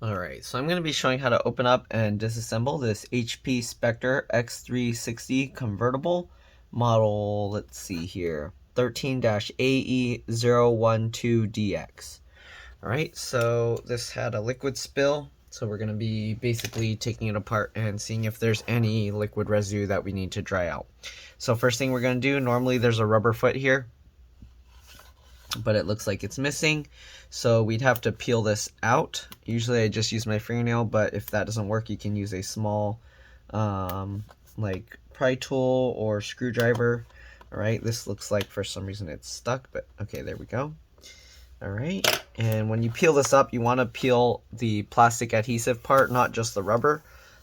Alright, so I'm going to be showing how to open up and disassemble this HP Spectre x360 convertible model, let's see here, 13-AE012DX. Alright, so this had a liquid spill, so we're going to be basically taking it apart and seeing if there's any liquid residue that we need to dry out. So first thing we're going to do, normally there's a rubber foot here, but it looks like it's missing, so we'd have to peel this out. Usually I just use my fingernail, but if that doesn't work, you can use a small like pry tool or screwdriver. Alright, this looks like for some reason it's stuck, but okay, there we go. Alright, and when you peel this up, you want to peel the plastic adhesive part, not just the rubber.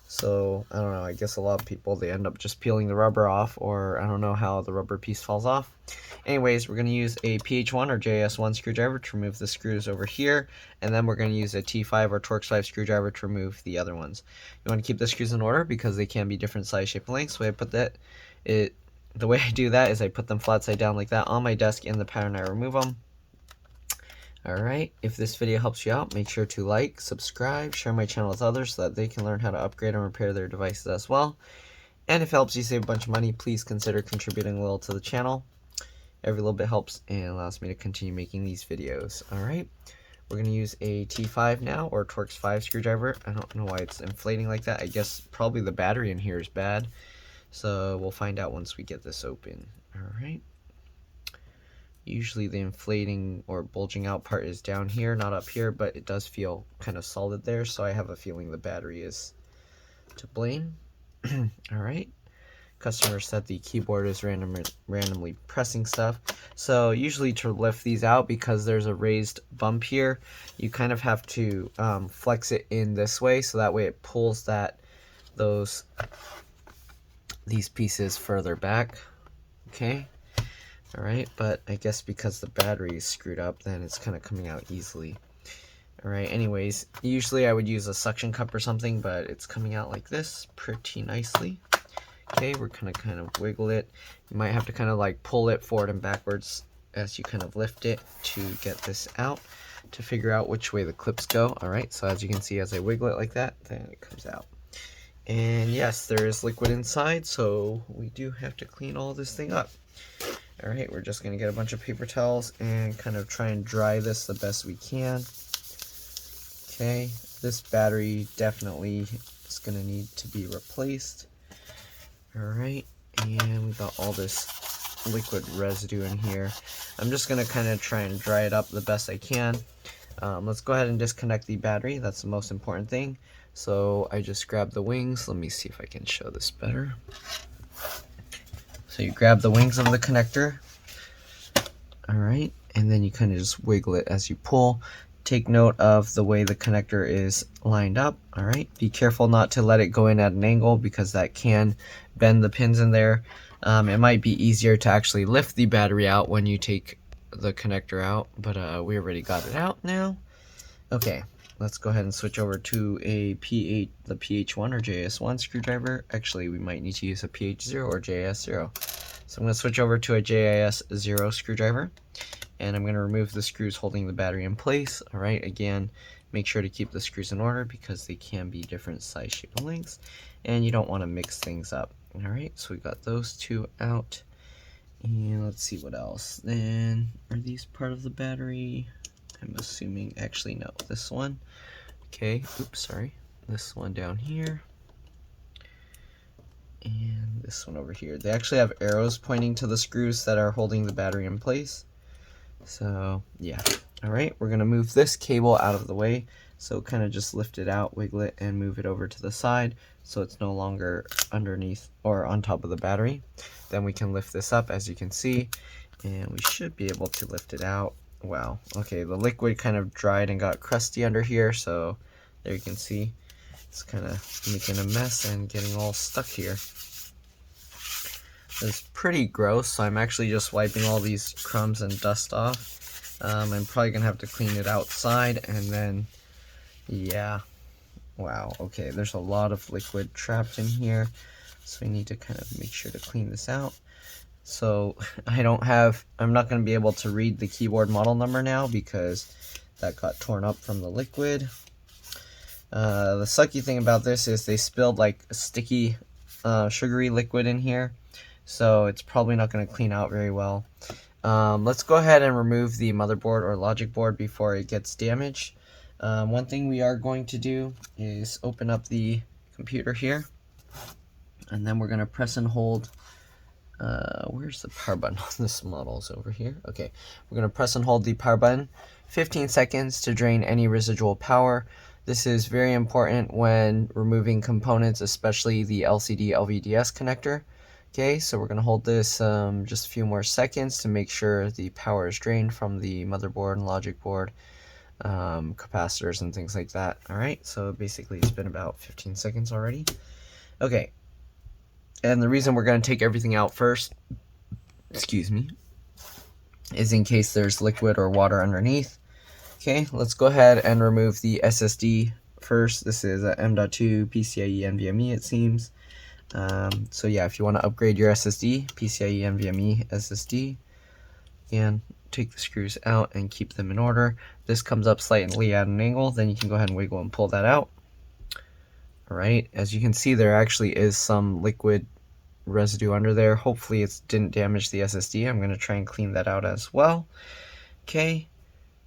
So, I don't know, I guess a lot of people, they end up just peeling the rubber off, or I don't know how the rubber piece falls off. Anyways, we're going to use a PH1 or JS1 screwdriver to remove the screws over here, and then we're going to use a T5 or Torx 5 screwdriver to remove the other ones. You want to keep the screws in order because they can be different size, shape, and length. So the way I do that is I put them flat side down like that on my desk in the pattern I remove them. Alright, if this video helps you out, make sure to like, subscribe, share my channel with others so that they can learn how to upgrade and repair their devices as well. And if it helps you save a bunch of money, please consider contributing a little to the channel. Every little bit helps and allows me to continue making these videos. Alright, we're going to use a T5 now, or Torx 5 screwdriver. I don't know why it's inflating like that. I guess probably the battery in here is bad. So we'll find out once we get this open. Alright. Usually the inflating or bulging out part is down here, not up here, but it does feel kind of solid there, so I have a feeling the battery is to blame. Alright. Customer said the keyboard is randomly pressing stuff. So usually to lift these out, because there's a raised bump here, you kind of have to flex it in this way, so that way it pulls these pieces further back. Okay. Alright, but I guess because the battery is screwed up, then it's kind of coming out easily. Alright, anyways, usually I would use a suction cup or something, but it's coming out like this pretty nicely. Okay, we're gonna kind of wiggle it. You might have to kind of like pull it forward and backwards as you kind of lift it to get this out, to figure out which way the clips go. Alright, so as you can see, as I wiggle it like that, then it comes out. And yes, there is liquid inside, so we do have to clean all this thing up. Alright, we're just going to get a bunch of paper towels and kind of try and dry this the best we can. Okay, this battery definitely is going to need to be replaced. Alright, and we got all this liquid residue in here. I'm just going to kind of try and dry it up the best I can. Let's go ahead and disconnect the battery. That's the most important thing. So I just grabbed the wings. Let me see if I can show this better. So you grab the wings of the connector, alright, and then you kind of just wiggle it as you pull. Take note of the way the connector is lined up, alright. Be careful not to let it go in at an angle because that can bend the pins in there. It might be easier to actually lift the battery out when you take the connector out, but we already got it out now. Okay, let's go ahead and switch over to the PH1 or JS1 screwdriver. Actually, we might need to use a PH0 or JS0. So I'm going to switch over to a JS0 screwdriver, and I'm going to remove the screws holding the battery in place. Alright, again, make sure to keep the screws in order because they can be different size, shape, and lengths, and you don't want to mix things up. Alright, so we got those two out, and let's see what else. Then, are these part of the battery? I'm assuming, actually no, this one. Okay, oops, sorry. This one down here. And this one over here. They actually have arrows pointing to the screws that are holding the battery in place. So, yeah. Alright, we're going to move this cable out of the way. So kind of just lift it out, wiggle it, and move it over to the side so it's no longer underneath or on top of the battery. Then we can lift this up, as you can see, and we should be able to lift it out. Wow, okay, the liquid kind of dried and got crusty under here, so there you can see it's kind of making a mess and getting all stuck here. It's pretty gross, so I'm actually just wiping all these crumbs and dust off. I'm probably gonna have to clean it outside, and then, yeah, wow, okay, there's a lot of liquid trapped in here, so we need to kind of make sure to clean this out. So I'm not going to be able to read the keyboard model number now because that got torn up from the liquid. The sucky thing about this is they spilled like a sticky sugary liquid in here, so it's probably not going to clean out very well. Let's go ahead and remove the motherboard or logic board before it gets damaged. One thing we are going to do is open up the computer here, and then we're going to press and hold. Where's the power button on this model? Is over here. Okay, we're going to press and hold the power button 15 seconds to drain any residual power. This is very important when removing components, especially the LCD LVDS connector. Okay, so we're going to hold this just a few more seconds to make sure the power is drained from the motherboard and logic board, capacitors and things like that. Alright, so basically it's been about 15 seconds already. Okay, and the reason we're going to take everything out first, excuse me, is in case there's liquid or water underneath. Okay, let's go ahead and remove the SSD first. This is a M.2 PCIe NVMe, it seems. So yeah, if you want to upgrade your SSD, PCIe NVMe SSD, and take the screws out and keep them in order. This comes up slightly at an angle, then you can go ahead and wiggle and pull that out. Alright, as you can see, there actually is some liquid residue under there. Hopefully it didn't damage the SSD. I'm going to try and clean that out as well. Okay.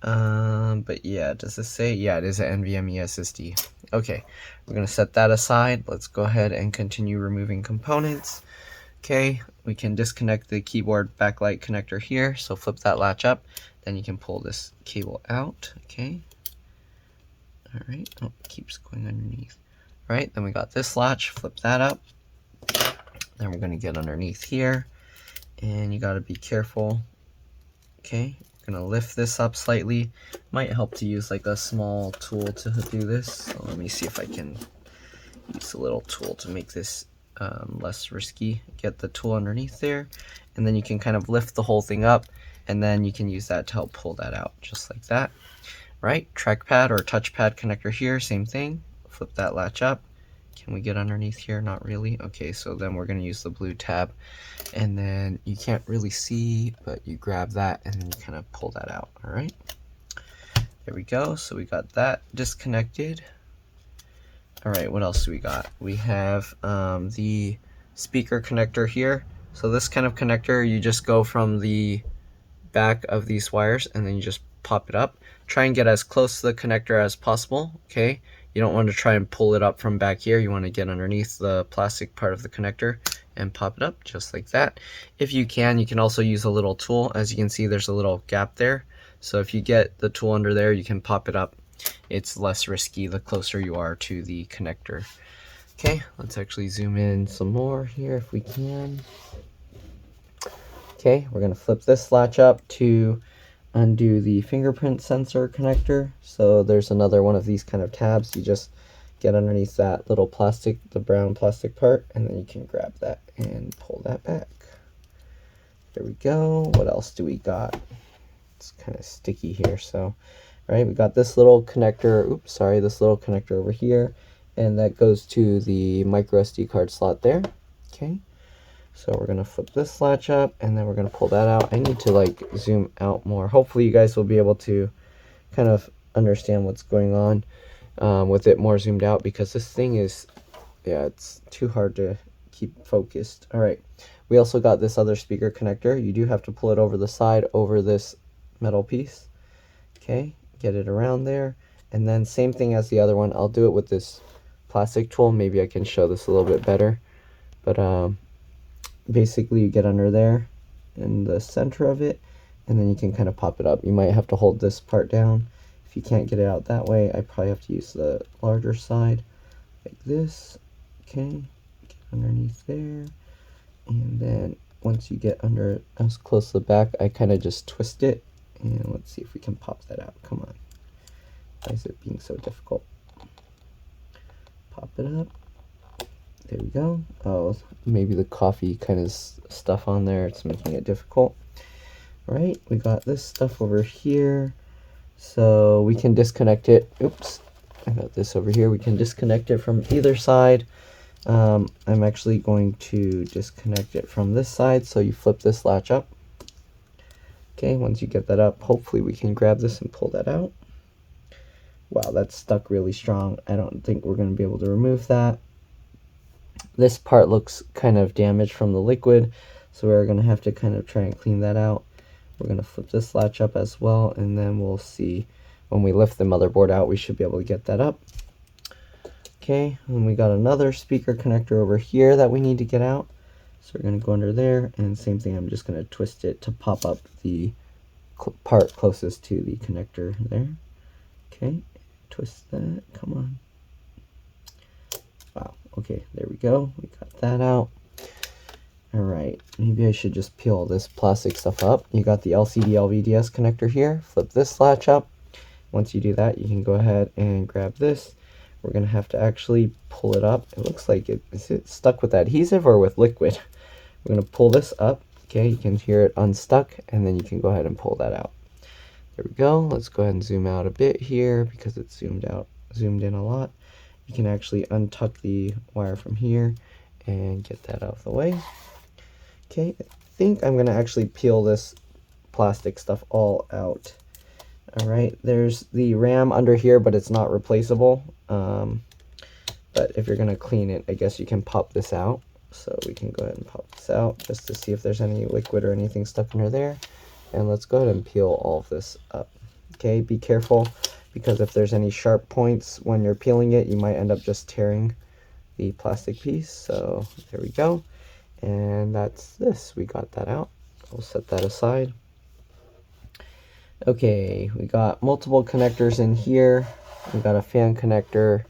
But yeah, does this say? Yeah, it is an NVMe SSD. Okay, we're going to set that aside. Let's go ahead and continue removing components. Okay, we can disconnect the keyboard backlight connector here. So flip that latch up. Then you can pull this cable out. Okay. Alright, oh, it keeps going underneath. Alright, then we got this latch. Flip that up. Then we're going to get underneath here. And you got to be careful. Okay. Gonna lift this up slightly. Might help to use like a small tool to do this. So let me see if I can use a little tool to make this less risky. Get the tool underneath there, and then you can kind of lift the whole thing up, and then you can use that to help pull that out, just like that. Right, trackpad or touchpad connector here, same thing. Flip that latch up. Can we get underneath here? Not really. Okay, so then we're going to use the blue tab, and then you can't really see, but you grab that and then you kind of pull that out. All right, there we go. So we got that disconnected. All right, what else do we got? We have the speaker connector here. So this kind of connector, you just go from the back of these wires and then you just pop it up. Try and get as close to the connector as possible. Okay, you don't want to try and pull it up from back here. You want to get underneath the plastic part of the connector and pop it up just like that. If you can also use a little tool. As you can see, there's a little gap there. So if you get the tool under there, you can pop it up. It's less risky the closer you are to the connector. Okay, let's actually zoom in some more here if we can. Okay, we're going to flip this latch up to undo the fingerprint sensor connector. So there's another one of these kind of tabs. You just get underneath that little plastic, the brown plastic part, and then you can grab that and pull that back. There we go. What else do we got? It's kind of sticky here. So, right, we got this little connector. Oops, sorry, this little connector over here, and that goes to the micro SD card slot there. Okay. So we're going to flip this latch up, and then we're going to pull that out. I need to like zoom out more. Hopefully you guys will be able to kind of understand what's going on with it more zoomed out, because this thing is, yeah, it's too hard to keep focused. All right, we also got this other speaker connector. You do have to pull it over the side over this metal piece. Okay, get it around there, and then same thing as the other one. I'll do it with this plastic tool. Maybe I can show this a little bit better, but basically you get under there in the center of it, and then you can kind of pop it up. You might have to hold this part down. If you can't get it out that way, I probably have to use the larger side like this. Okay, get underneath there, and then once you get under as close to the back, I kind of just twist it, and let's see if we can pop that out. Come on, why is it being so difficult? Pop it up. There we go. Oh, maybe the coffee kind of stuff on there, it's making it difficult. All right, we got this stuff over here, so we can disconnect it. Oops, I got this over here. We can disconnect it from either side. I'm actually going to disconnect it from this side, so you flip this latch up. Okay, once you get that up, hopefully we can grab this and pull that out. Wow, that's stuck really strong. I don't think we're going to be able to remove that. This part looks kind of damaged from the liquid, so we're going to have to kind of try and clean that out. We're going to flip this latch up as well, and then we'll see when we lift the motherboard out, we should be able to get that up. Okay, and we got another speaker connector over here that we need to get out. So we're going to go under there, and same thing, I'm just going to twist it to pop up the part closest to the connector there. Okay, twist that, come on. Wow, okay, there we go, we got that out. Alright, maybe I should just peel this plastic stuff up. You got the LCD LVDS connector here, flip this latch up. Once you do that, you can go ahead and grab this. We're going to have to actually pull it up. It looks like is it stuck with adhesive or with liquid? We're going to pull this up. Okay, you can hear it unstuck, and then you can go ahead and pull that out. There we go. Let's go ahead and zoom out a bit here because it's zoomed in a lot. You can actually untuck the wire from here and get that out of the way. Okay, I think I'm going to actually peel this plastic stuff all out. All right, there's the RAM under here, but it's not replaceable. But if you're going to clean it, I guess you can pop this out. So we can go ahead and pop this out just to see if there's any liquid or anything stuck under there. And let's go ahead and peel all of this up. Okay, be careful, because if there's any sharp points when you're peeling it, you might end up just tearing the plastic piece. So there we go. And that's this. We got that out. We'll set that aside. Okay, we got multiple connectors in here. We got a fan connector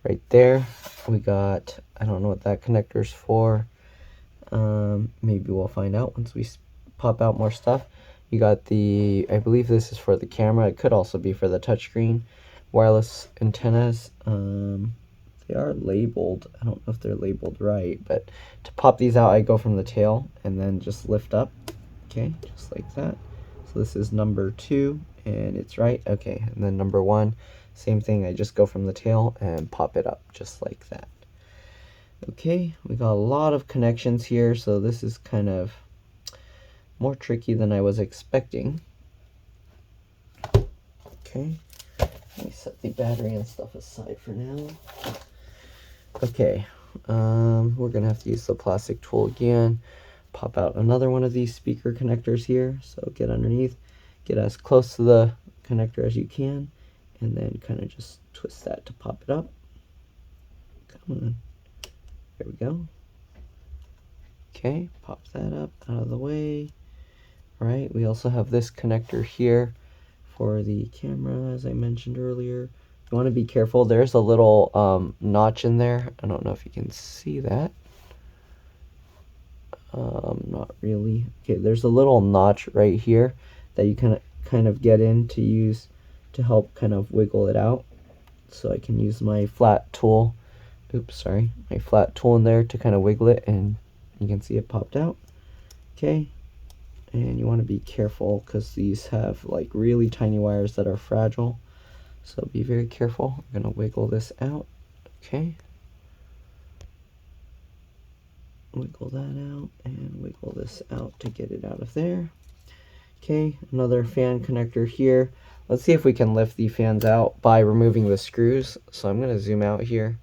right there. We got, I don't know what that connector's for. Maybe we'll find out once we pop out more stuff. You got the, I believe this is for the camera. It could also be for the touchscreen. Wireless antennas. They are labeled. I don't know if they're labeled right, but to pop these out, I go from the tail and then just lift up. Okay, just like that. So this is number 2, and it's right. Okay, and then number 1, same thing. I just go from the tail and pop it up just like that. Okay, we got a lot of connections here, so this is kind of more tricky than I was expecting. Okay, let me set the battery and stuff aside for now. Okay, we're gonna have to use the plastic tool again. Pop out another one of these speaker connectors here. So get underneath, get as close to the connector as you can, and then kind of just twist that to pop it up. Come on, there we go. Okay, pop that up out of the way. All right, we also have this connector here for the camera, as I mentioned earlier. You want to be careful. There's a little notch in there. I don't know if you can see that. Not really. Okay, there's a little notch right here that you can kind of get in to use to help kind of wiggle it out. So I can use my flat tool. Oops, sorry. My flat tool in there to kind of wiggle it, and you can see it popped out. Okay. And you want to be careful because these have like really tiny wires that are fragile. So be very careful. I'm going to wiggle this out. Okay. Wiggle that out and wiggle this out to get it out of there. Okay, another fan connector here. Let's see if we can lift the fans out by removing the screws. So I'm going to zoom out here.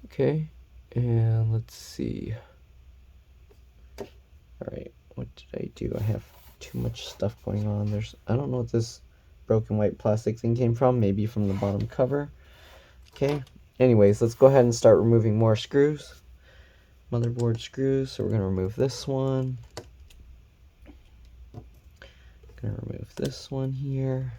Okay, and let's see. All right, what did I do? I have too much stuff going on. I don't know what this broken white plastic thing came from. Maybe from the bottom cover. Okay, anyways, let's go ahead and start removing more screws. Motherboard screws. So we're going to remove this one. Going to remove this one here.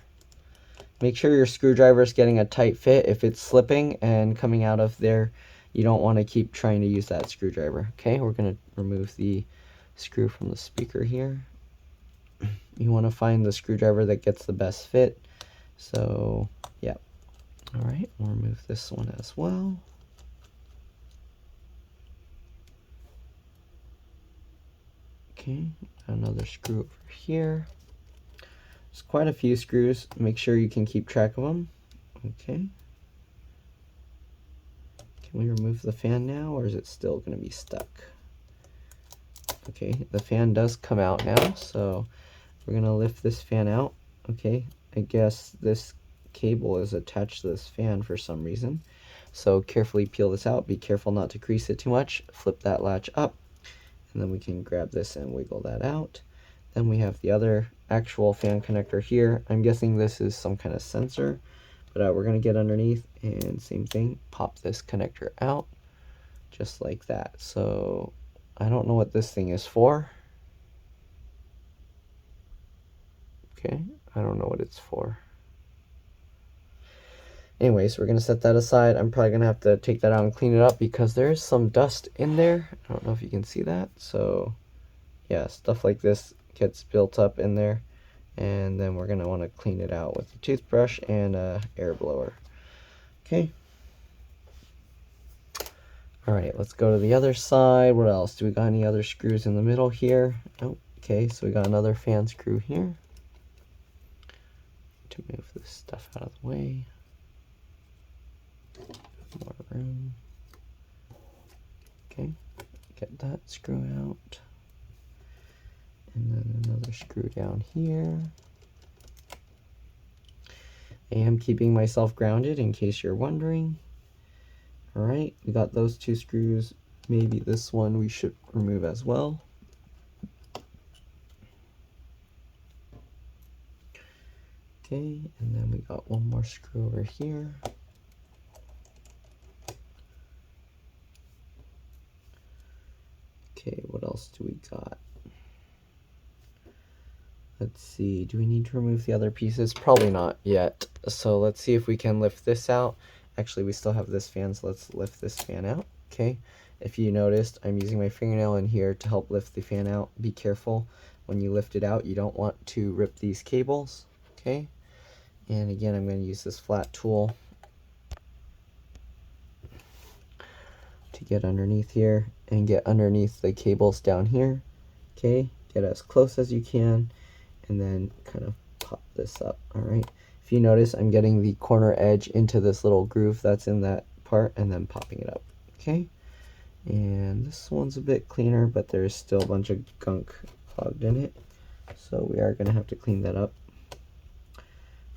Make sure your screwdriver is getting a tight fit. If it's slipping and coming out of there, you don't want to keep trying to use that screwdriver. Okay, we're going to remove the screw from the speaker here. You want to find the screwdriver that gets the best fit. So, yeah. All right, we'll remove this one as well. Okay, another screw over here. There's quite a few screws. Make sure you can keep track of them. Okay. Can we remove the fan now, or is it still going to be stuck? Okay, the fan does come out now, so we're going to lift this fan out. Okay, I guess this cable is attached to this fan for some reason. So carefully peel this out. Be careful not to crease it too much. Flip that latch up, and then we can grab this and wiggle that out. Then we have the other actual fan connector here. I'm guessing this is some kind of sensor, but we're going to get underneath and same thing, pop this connector out just like that. So I don't know what this thing is for. Okay, I don't know what it's for. Anyways, we're going to set that aside. I'm probably going to have to take that out and clean it up because there's some dust in there. I don't know if you can see that. So yeah, stuff like this gets built up in there, and then we're going to want to clean it out with a toothbrush and a air blower. Okay. All right, let's go to the other side. What else? Do we got any other screws in the middle here? Oh, okay, so we got another fan screw here. To move this stuff out of the way. More room. Okay, get that screw out. And then another screw down here. I am keeping myself grounded in case you're wondering. Alright, we got those two screws. Maybe this one we should remove as well. Okay, and then we got one more screw over here. Okay, what else do we got? Let's see, do we need to remove the other pieces? Probably not yet. So let's see if we can lift this out. Actually, we still have this fan, so let's lift this fan out. Okay, if you noticed, I'm using my fingernail in here to help lift the fan out. Be careful when you lift it out. You don't want to rip these cables. Okay, and again, I'm going to use this flat tool to get underneath here and get underneath the cables down here. Okay, get as close as you can and then kind of pop this up. All right, if you notice, I'm getting the corner edge into this little groove that's in that part and then popping it up. Okay, and this one's a bit cleaner, but there's still a bunch of gunk clogged in it, so we are going to have to clean that up.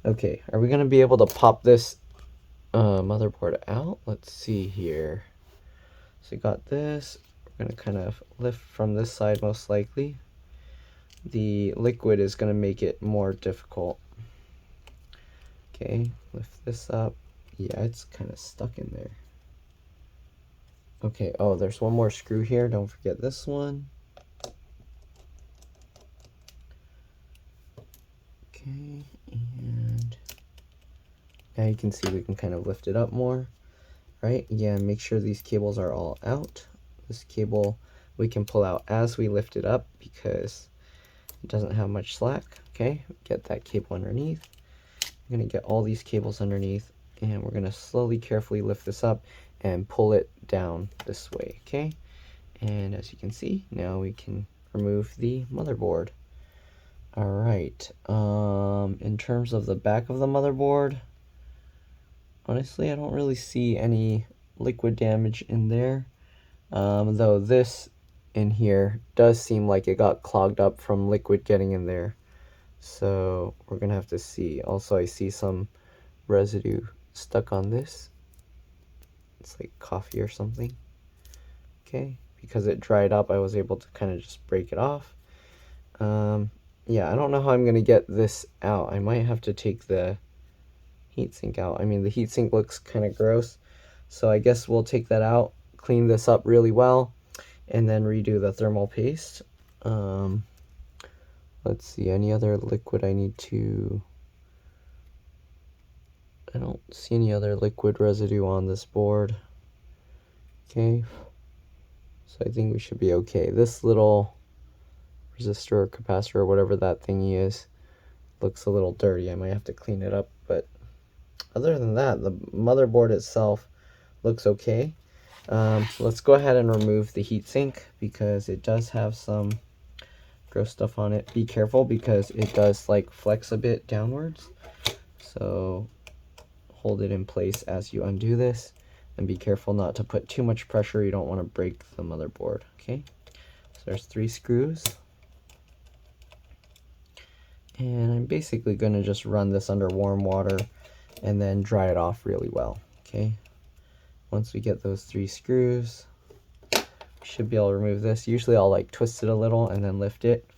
Okay, are we going to be able to pop this motherboard out? Let's see here. So we got this. We're going to kind of lift from this side most likely. The liquid is going to make it more difficult. Okay, lift this up. Yeah, it's kind of stuck in there. Okay, oh, there's one more screw here. Don't forget this one. Okay, and now you can see we can kind of lift it up more. Right, yeah, make sure these cables are all out. This cable we can pull out as we lift it up because it doesn't have much slack. Okay, get that cable underneath. I'm going to get all these cables underneath, and we're going to slowly, carefully lift this up and pull it down this way. Okay, and as you can see, now we can remove the motherboard. All right, in terms of the back of the motherboard, honestly, I don't really see any liquid damage in there, though this in here does seem like it got clogged up from liquid getting in there. So we're gonna have to see. Also, I see some residue stuck on this. It's like coffee or something. Okay, because it dried up, I was able to kind of just break it off. Yeah, I don't know how I'm gonna get this out. I might have to take the heatsink out. I mean, the heatsink looks kind of gross, so I guess we'll take that out, clean this up really well, and then redo the thermal paste. Let's see, any other liquid I need to... I don't see any other liquid residue on this board. Okay, so I think we should be okay. This little resistor or capacitor or whatever that thingy is looks a little dirty. I might have to clean it up, but other than that, the motherboard itself looks okay. Let's go ahead and remove the heatsink because it does have some gross stuff on it. Be careful because it does like flex a bit downwards. So hold it in place as you undo this, and be careful not to put too much pressure. You don't want to break the motherboard. Okay, so there's 3 screws. And I'm basically going to just run this under warm water and then dry it off really well. Okay, once we get those 3 screws, we should be able to remove this. Usually I'll like twist it a little and then lift it,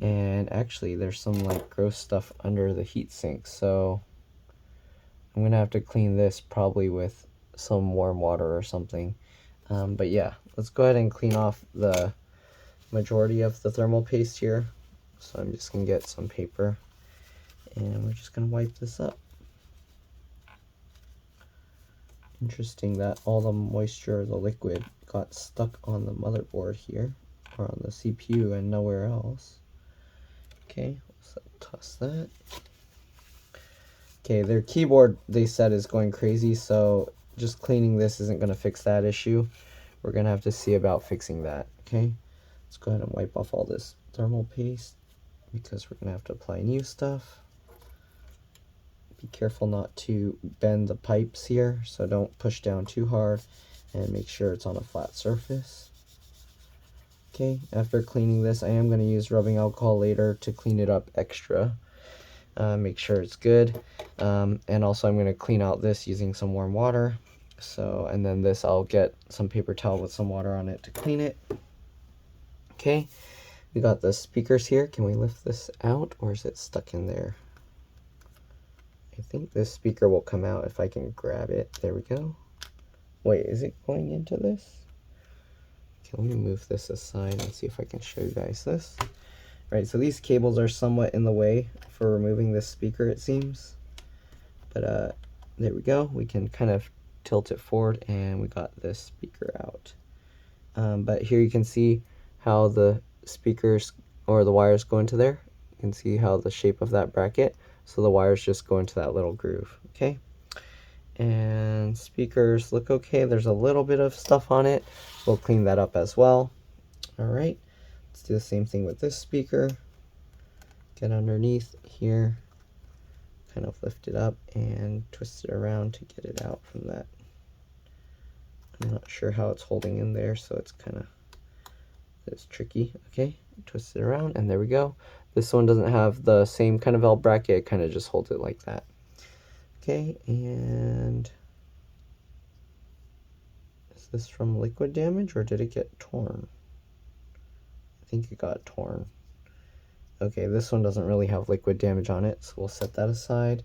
and actually there's some like gross stuff under the heatsink, so I'm gonna have to clean this probably with some warm water or something. But yeah, let's go ahead and clean off the majority of the thermal paste here. So I'm just gonna get some paper and we're just gonna wipe this up. Interesting that all the moisture, the liquid, got stuck on the motherboard here, or on the CPU and nowhere else. Okay, let's toss that. Okay, their keyboard, they said, is going crazy, so just cleaning this isn't going to fix that issue. We're going to have to see about fixing that. Okay, let's go ahead and wipe off all this thermal paste because we're going to have to apply new stuff. Be careful not to bend the pipes here, so don't push down too hard, and make sure it's on a flat surface. Okay, after cleaning this, I am going to use rubbing alcohol later to clean it up extra. Make sure it's good. And also I'm going to clean out this using some warm water. So, and then this I'll get some paper towel with some water on it to clean it. Okay, we got the speakers here. Can we lift this out, or is it stuck in there? I think this speaker will come out if I can grab it. There we go. Wait, is it going into this? Okay, let me move this aside and see if I can show you guys this. Right, so these cables are somewhat in the way for removing this speaker, it seems. But there we go. We can kind of tilt it forward and we got this speaker out. But here you can see how the speakers or the wires go into there. You can see how the shape of that bracket. So the wires just go into that little groove, okay? And speakers look okay. There's a little bit of stuff on it. We'll clean that up as well. All right, let's do the same thing with this speaker. Get underneath here, kind of lift it up and twist it around to get it out from that. I'm not sure how it's holding in there, so it's tricky. Okay, twist it around and there we go. This one doesn't have the same kind of L bracket, it kind of just holds it like that. Okay, and is this from liquid damage or did it get torn? I think it got torn. Okay, this one doesn't really have liquid damage on it, so we'll set that aside.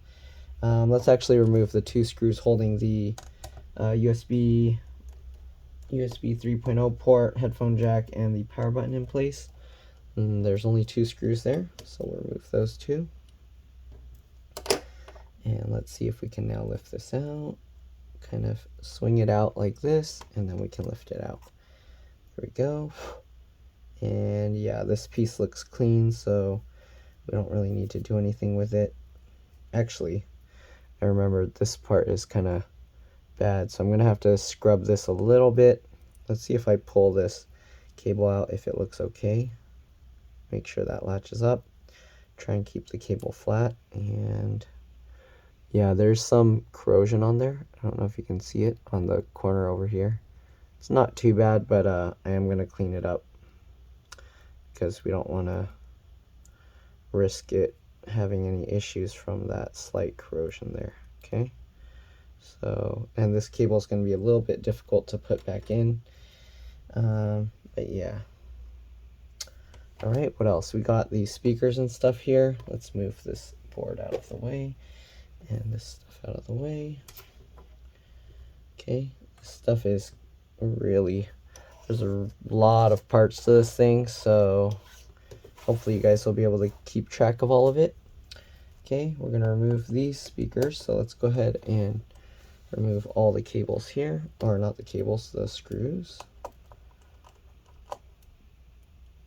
Let's actually remove the 2 screws holding the USB 3.0 port, headphone jack, and the power button in place. And there's only 2 screws there, so we'll remove those 2. And let's see if we can now lift this out. Kind of swing it out like this, and then we can lift it out. There we go. And yeah, this piece looks clean, so we don't really need to do anything with it. Actually, I remember this part is kind of bad, so I'm going to have to scrub this a little bit. Let's see if I pull this cable out, if it looks okay. Make sure that latches up. Try and keep the cable flat. And yeah, there's some corrosion on there. I don't know if you can see it on the corner over here. It's not too bad, but I am going to clean it up because we don't want to risk it having any issues from that slight corrosion there. Okay, so, and this cable is going to be a little bit difficult to put back in, but yeah. All right, what else? We got these speakers and stuff here. Let's move this board out of the way and this stuff out of the way. Okay, this stuff is really, there's a lot of parts to this thing, so hopefully you guys will be able to keep track of all of it. Okay, we're going to remove these speakers, so let's go ahead and remove all the cables here, or not the cables, the screws.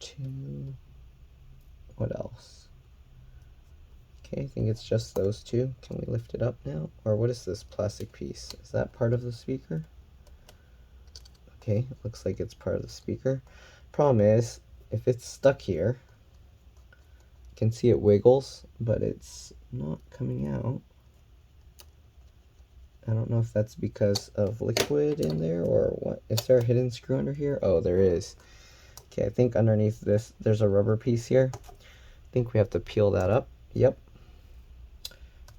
2, what else? Okay, I think it's just those 2. Can we lift it up now? Or what is this plastic piece? Is that part of the speaker? Okay, it looks like it's part of the speaker. Problem is, if it's stuck here, you can see it wiggles, but it's not coming out. I don't know if that's because of liquid in there or what. Is there a hidden screw under here? Oh, there is. Okay, I think underneath this, there's a rubber piece here. I think we have to peel that up. Yep.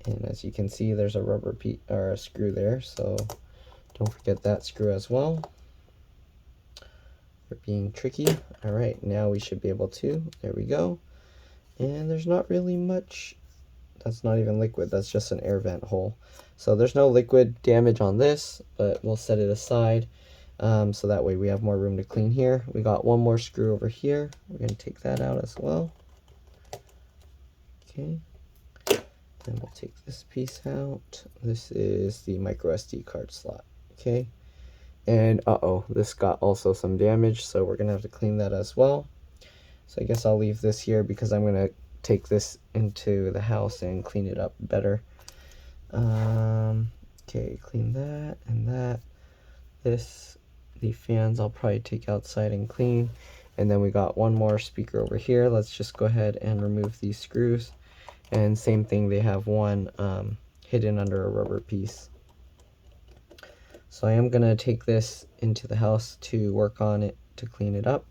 And as you can see, there's a rubber piece or a screw there, so don't forget that screw as well. For being tricky. All right, now we should be able to. There we go. And there's not really much. That's not even liquid. That's just an air vent hole. So there's no liquid damage on this, but we'll set it aside. So that way we have more room to clean here. We got one more screw over here. We're going to take that out as well. Okay. And we'll take this piece out. This is the micro SD card slot. Okay. And this got also some damage, so we're going to have to clean that as well. So I guess I'll leave this here because I'm going to take this into the house and clean it up better. Okay, clean that and that. The fans I'll probably take outside and clean. And then we got one more speaker over here. Let's just go ahead and remove these screws. And same thing, they have one hidden under a rubber piece. So I am going to take this into the house to work on it to clean it up.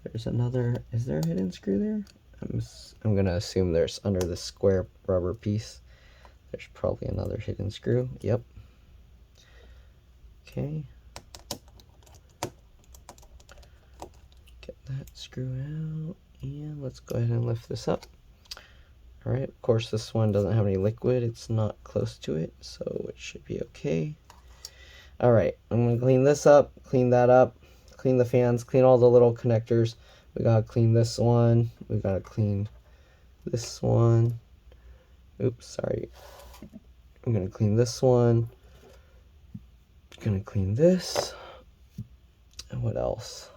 There's another, is there a hidden screw there? I'm going to assume there's under the square rubber piece. There's probably another hidden screw. Yep. Okay. Get that screw out, and let's go ahead and lift this up. Alright, of course this one doesn't have any liquid. It's not close to it, so it should be okay. Alright, I'm going to clean this up, clean that up, clean the fans, clean all the little connectors. We got to clean this one. We got to clean this one. Oops, sorry. I'm going to clean this one. I'm going to clean this. And what else?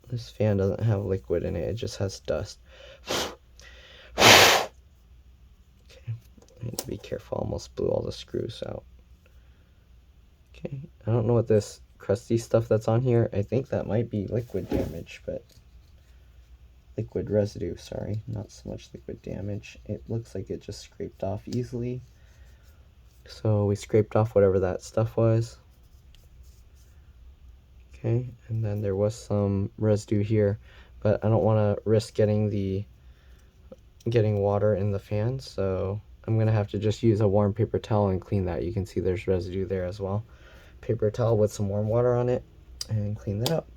This fan doesn't have liquid in it. It just has dust. Okay. I need to be careful. I almost blew all the screws out. Okay. I don't know what this crusty stuff that's on here. I think that might be liquid damage, but liquid residue, sorry, not so much liquid damage. It looks like it just scraped off easily. So we scraped off whatever that stuff was. Okay, and then there was some residue here, but I don't want to risk getting water in the fan, so I'm gonna have to just use a warm paper towel and clean that. You can see there's residue there as well. Paper towel with some warm water on it and clean that up.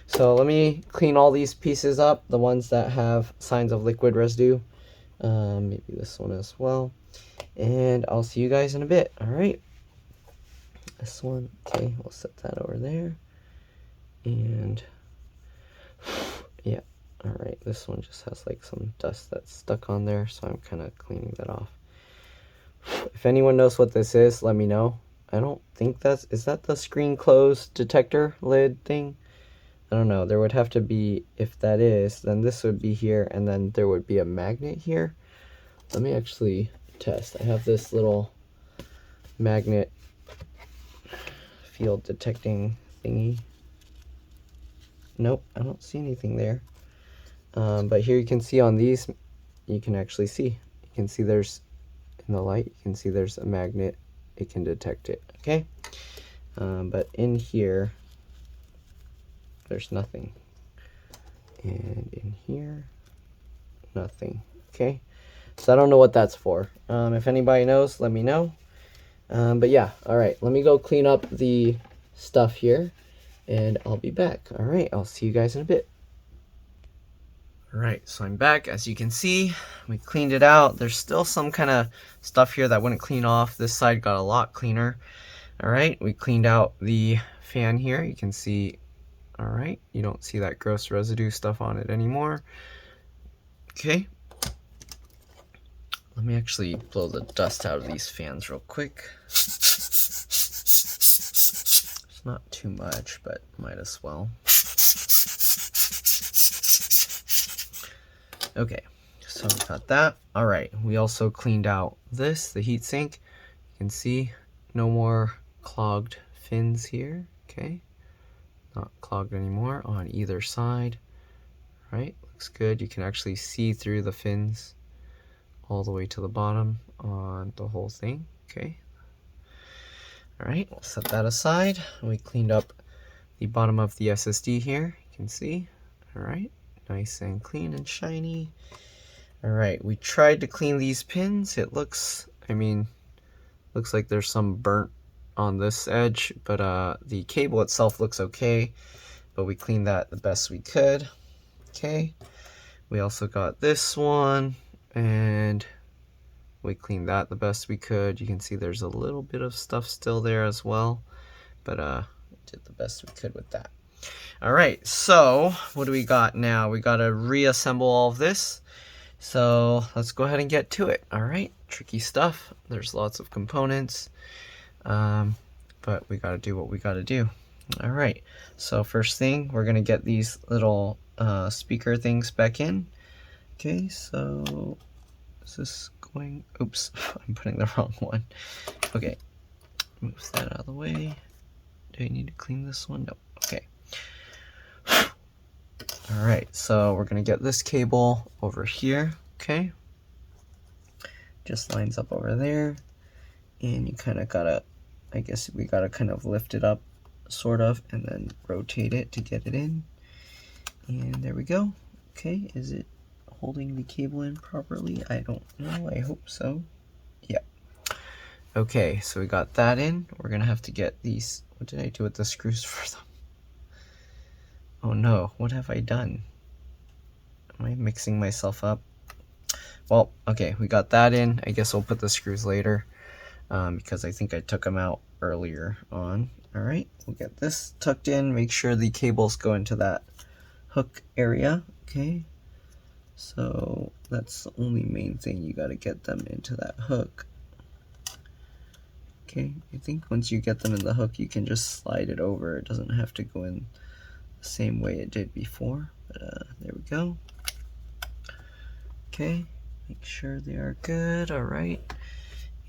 So let me clean all these pieces up, the ones that have signs of liquid residue, maybe this one as well, and I'll see you guys in a bit. All right, this one, okay, we'll set that over there, and yeah, all right, this one just has like some dust that's stuck on there, so I'm kind of cleaning that off. If anyone knows what this is, let me know. I don't think is that the screen close detector lid thing? I don't know. There would have to be, if that is, then this would be here, and then there would be a magnet here. Let me actually test. I have this little magnet field detecting thingy. Nope, I don't see anything there. But here you can see on these, you can actually see. You can see there's, in the light, you can see there's a magnet. It can detect it, okay? But in here, there's nothing. And in here, nothing, okay? So I don't know what that's for. If anybody knows, let me know. But yeah, all right, let me go clean up the stuff here, and I'll be back. All right, I'll see you guys in a bit. All right, so I'm back. As you can see, we cleaned it out. There's still some kind of stuff here that wouldn't clean off. This side got a lot cleaner. All right, we cleaned out the fan here. You can see, all right, you don't see that gross residue stuff on it anymore. Okay. Let me actually blow the dust out of these fans real quick. It's not too much, but might as well. Okay, so we got that. All right, we also cleaned out this, the heatsink. You can see no more clogged fins here, okay? Not clogged anymore on either side. All right, looks good. You can actually see through the fins all the way to the bottom on the whole thing, okay? All right, we'll set that aside. We cleaned up the bottom of the SSD here, you can see. All right, nice and clean and shiny. Alright, we tried to clean these pins. It looks, looks like there's some burnt on this edge, but the cable itself looks okay, but we cleaned that the best we could. Okay, we also got this one, and we cleaned that the best we could. You can see there's a little bit of stuff still there as well, but did the best we could with that. Alright, so what do we got now? We got to reassemble all of this. So let's go ahead and get to it. Alright, tricky stuff. There's lots of components, but we got to do what we got to do. Alright, so first thing, we're going to get these little speaker things back in. Okay, so is this going, oops, I'm putting the wrong one. Okay, move that out of the way. Do I need to clean this one? No, okay. Alright, so we're going to get this cable over here, okay? Just lines up over there, and you kind of gotta, I guess we gotta kind of lift it up, sort of, and then rotate it to get it in. And there we go. Okay, is it holding the cable in properly? I don't know, I hope so. Yeah. Okay, so we got that in. We're gonna have to get these, what did I do with the screws for them? Oh no, what have I done? Am I mixing myself up? Well, okay, we got that in. I guess we'll put the screws later, because I think I took them out earlier on. Alright, we'll get this tucked in. Make sure the cables go into that hook area. Okay, so that's the only main thing. You got to get them into that hook. Okay, I think once you get them in the hook, you can just slide it over. It doesn't have to go in the same way it did before, but there we go. Okay, make sure they are good. Alright,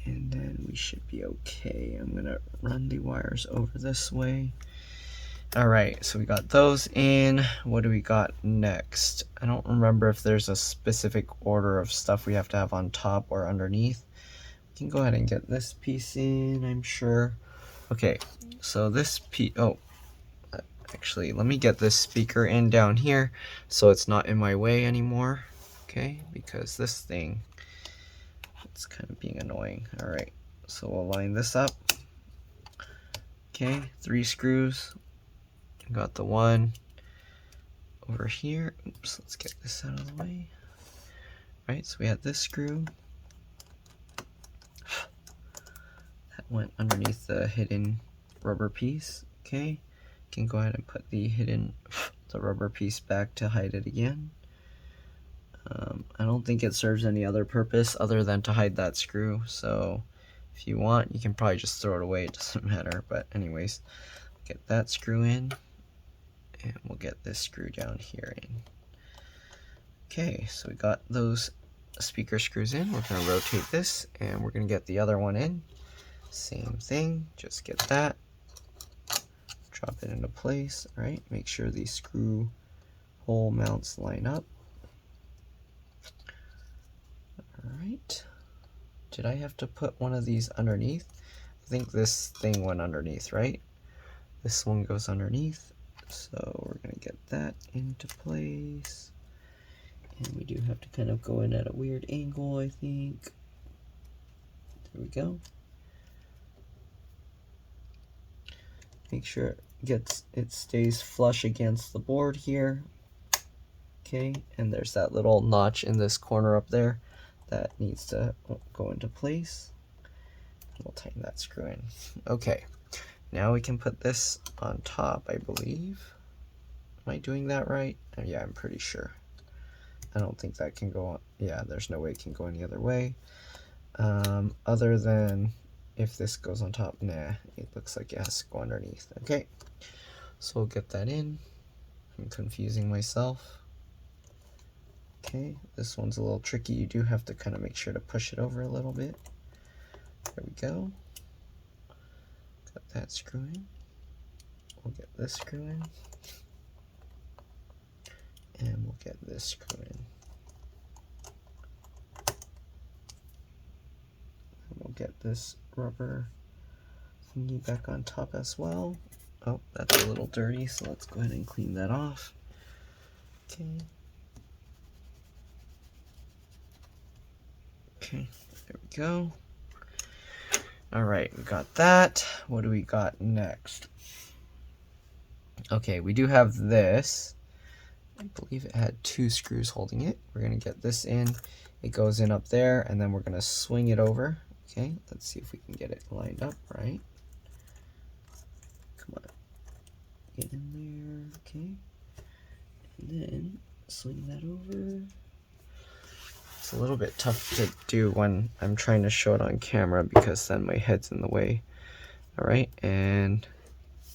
and then we should be okay. I'm gonna run the wires over this way. Alright, so we got those in. What do we got next? I don't remember if there's a specific order of stuff we have to have on top or underneath. We can go ahead and get this piece in, I'm sure. Okay, so this piece, oh, actually, let me get this speaker in down here so it's not in my way anymore. Okay, because this thing, it's kind of being annoying. Alright, so we'll line this up. Okay, 3 screws. Got the one over here. Oops, let's get this out of the way. Right, so we had this screw. That went underneath the hidden rubber piece. Okay, can go ahead and put the rubber piece back to hide it again. I don't think it serves any other purpose other than to hide that screw, so if you want, you can probably just throw it away, it doesn't matter. But anyways, get that screw in, and we'll get this screw down here in. Okay, so we got those speaker screws in. We're going to rotate this, and we're going to get the other one in. Same thing, just get that, drop it into place. Alright, make sure the screw hole mounts line up. Alright, did I have to put one of these underneath? I think this thing went underneath, right? This one goes underneath, so we're going to get that into place. And we do have to kind of go in at a weird angle, I think. There we go. Make sure it stays flush against the board here. Okay, and there's that little notch in this corner up there that needs to go into place. We'll tighten that screw in. Okay, now we can put this on top, I believe. Am I doing that right? Oh, yeah, I'm pretty sure. I don't think that can go on. Yeah, there's no way it can go any other way. Other than if this goes on top. Nah, it looks like it has to go underneath. Okay, so we'll get that in. I'm confusing myself. Okay, this one's a little tricky. You do have to kind of make sure to push it over a little bit. There we go. Got that screw in. We'll get this screw in. And we'll get this screw in. And we'll get this rubber thingy back on top as well. Oh, that's a little dirty, so let's go ahead and clean that off. Okay. Okay, there we go. All right, we got that. What do we got next? Okay, we do have this. I believe it had 2 screws holding it. We're gonna get this in. It goes in up there, and then we're gonna swing it over. Okay, let's see if we can get it lined up right. Come on, get in there. Okay, and then swing that over. It's a little bit tough to do when I'm trying to show it on camera because then my head's in the way. All right, and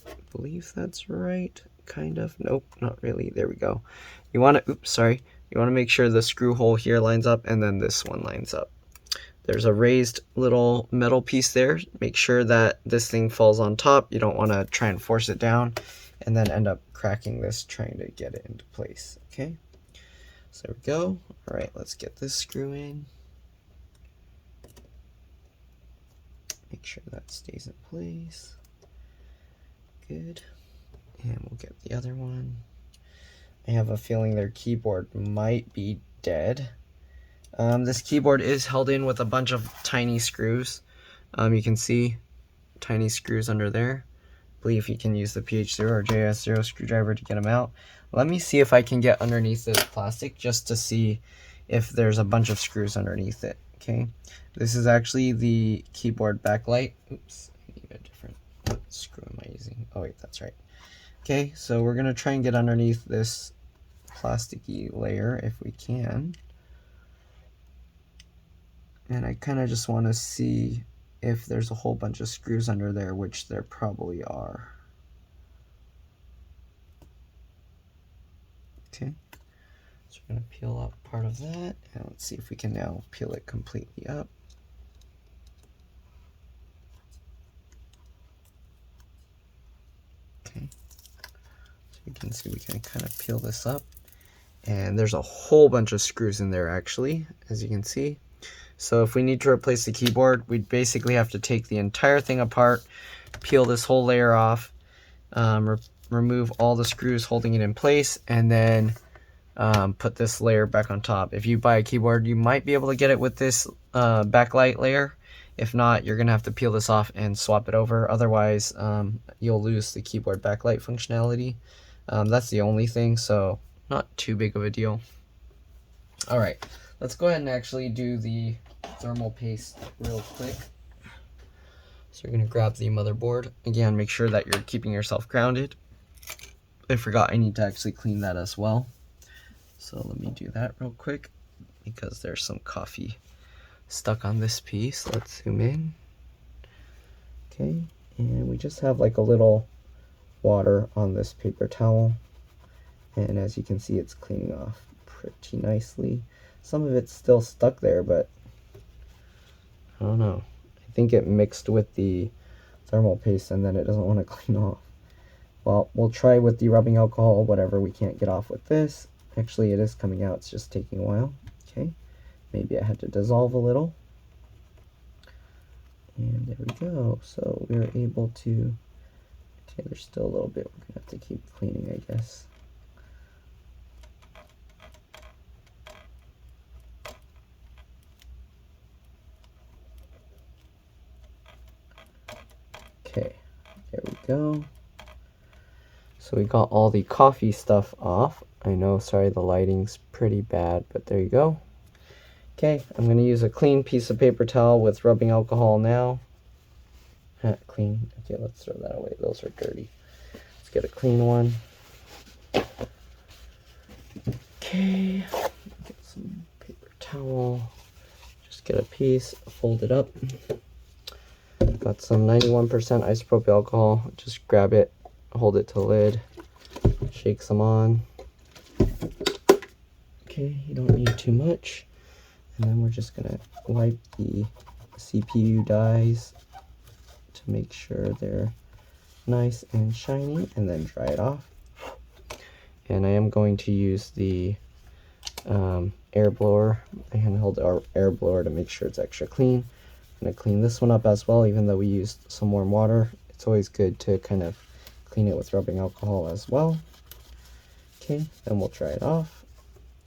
I believe that's right. Kind of. Nope, not really. There we go. You want to, oops, sorry. You want to make sure the screw hole here lines up and then this one lines up. There's a raised little metal piece there. Make sure that this thing falls on top. You don't want to try and force it down and then end up cracking this trying to get it into place. Okay, so there we go. All right, let's get this screw in. Make sure that stays in place. Good. And we'll get the other one. I have a feeling their keyboard might be dead. This keyboard is held in with a bunch of tiny screws. You can see tiny screws under there. I believe you can use the PH0 or JS0 screwdriver to get them out. Let me see if I can get underneath this plastic just to see if there's a bunch of screws underneath it. Okay, this is actually the keyboard backlight. Oops, I need a different, what screw am I using? Oh wait, that's right. Okay, so we're gonna try and get underneath this plasticky layer if we can. And I kind of just want to see if there's a whole bunch of screws under there, which there probably are. Okay, so we're gonna peel up part of that, and let's see if we can now peel it completely up. Okay. You can see we can kind of peel this up, and there's a whole bunch of screws in there actually, as you can see. So if we need to replace the keyboard, we'd basically have to take the entire thing apart, peel this whole layer off, remove all the screws holding it in place, and then put this layer back on top. If you buy a keyboard, you might be able to get it with this backlight layer. If not, you're gonna have to peel this off and swap it over. Otherwise, you'll lose the keyboard backlight functionality. That's the only thing, so not too big of a deal. All right, let's go ahead and actually do the thermal paste real quick. So you're gonna grab the motherboard. Again, make sure that you're keeping yourself grounded. I forgot I need to actually clean that as well. So let me do that real quick because there's some coffee stuck on this piece. Let's zoom in. Okay, and we just have like a little water on this paper towel, and as you can see, it's cleaning off pretty nicely. Some of it's still stuck there, but I don't know. I think it mixed with the thermal paste and then it doesn't want to clean off. Well, we'll try with the rubbing alcohol, whatever we can't get off with this. Actually, it is coming out, it's just taking a while. Okay, maybe I had to dissolve a little. And there we go. So we were able to, okay, there's still a little bit we're gonna have to keep cleaning, I guess. Okay, there we go. So we got all the coffee stuff off. I know, sorry, the lighting's pretty bad, but there you go. Okay, I'm gonna use a clean piece of paper towel with rubbing alcohol now. Clean, okay, let's throw that away, those are dirty. Let's get a clean one. Okay, get some paper towel. Just get a piece, fold it up. Got some 91% isopropyl alcohol. Just grab it, hold it to the lid, shake some on. Okay, you don't need too much. And then we're just gonna wipe the CPU dies to make sure they're nice and shiny, and then dry it off. And I am going to use the air blower, a handheld air blower, to make sure it's extra clean. I'm gonna clean this one up as well, even though we used some warm water. It's always good to kind of clean it with rubbing alcohol as well. Okay, then we'll dry it off.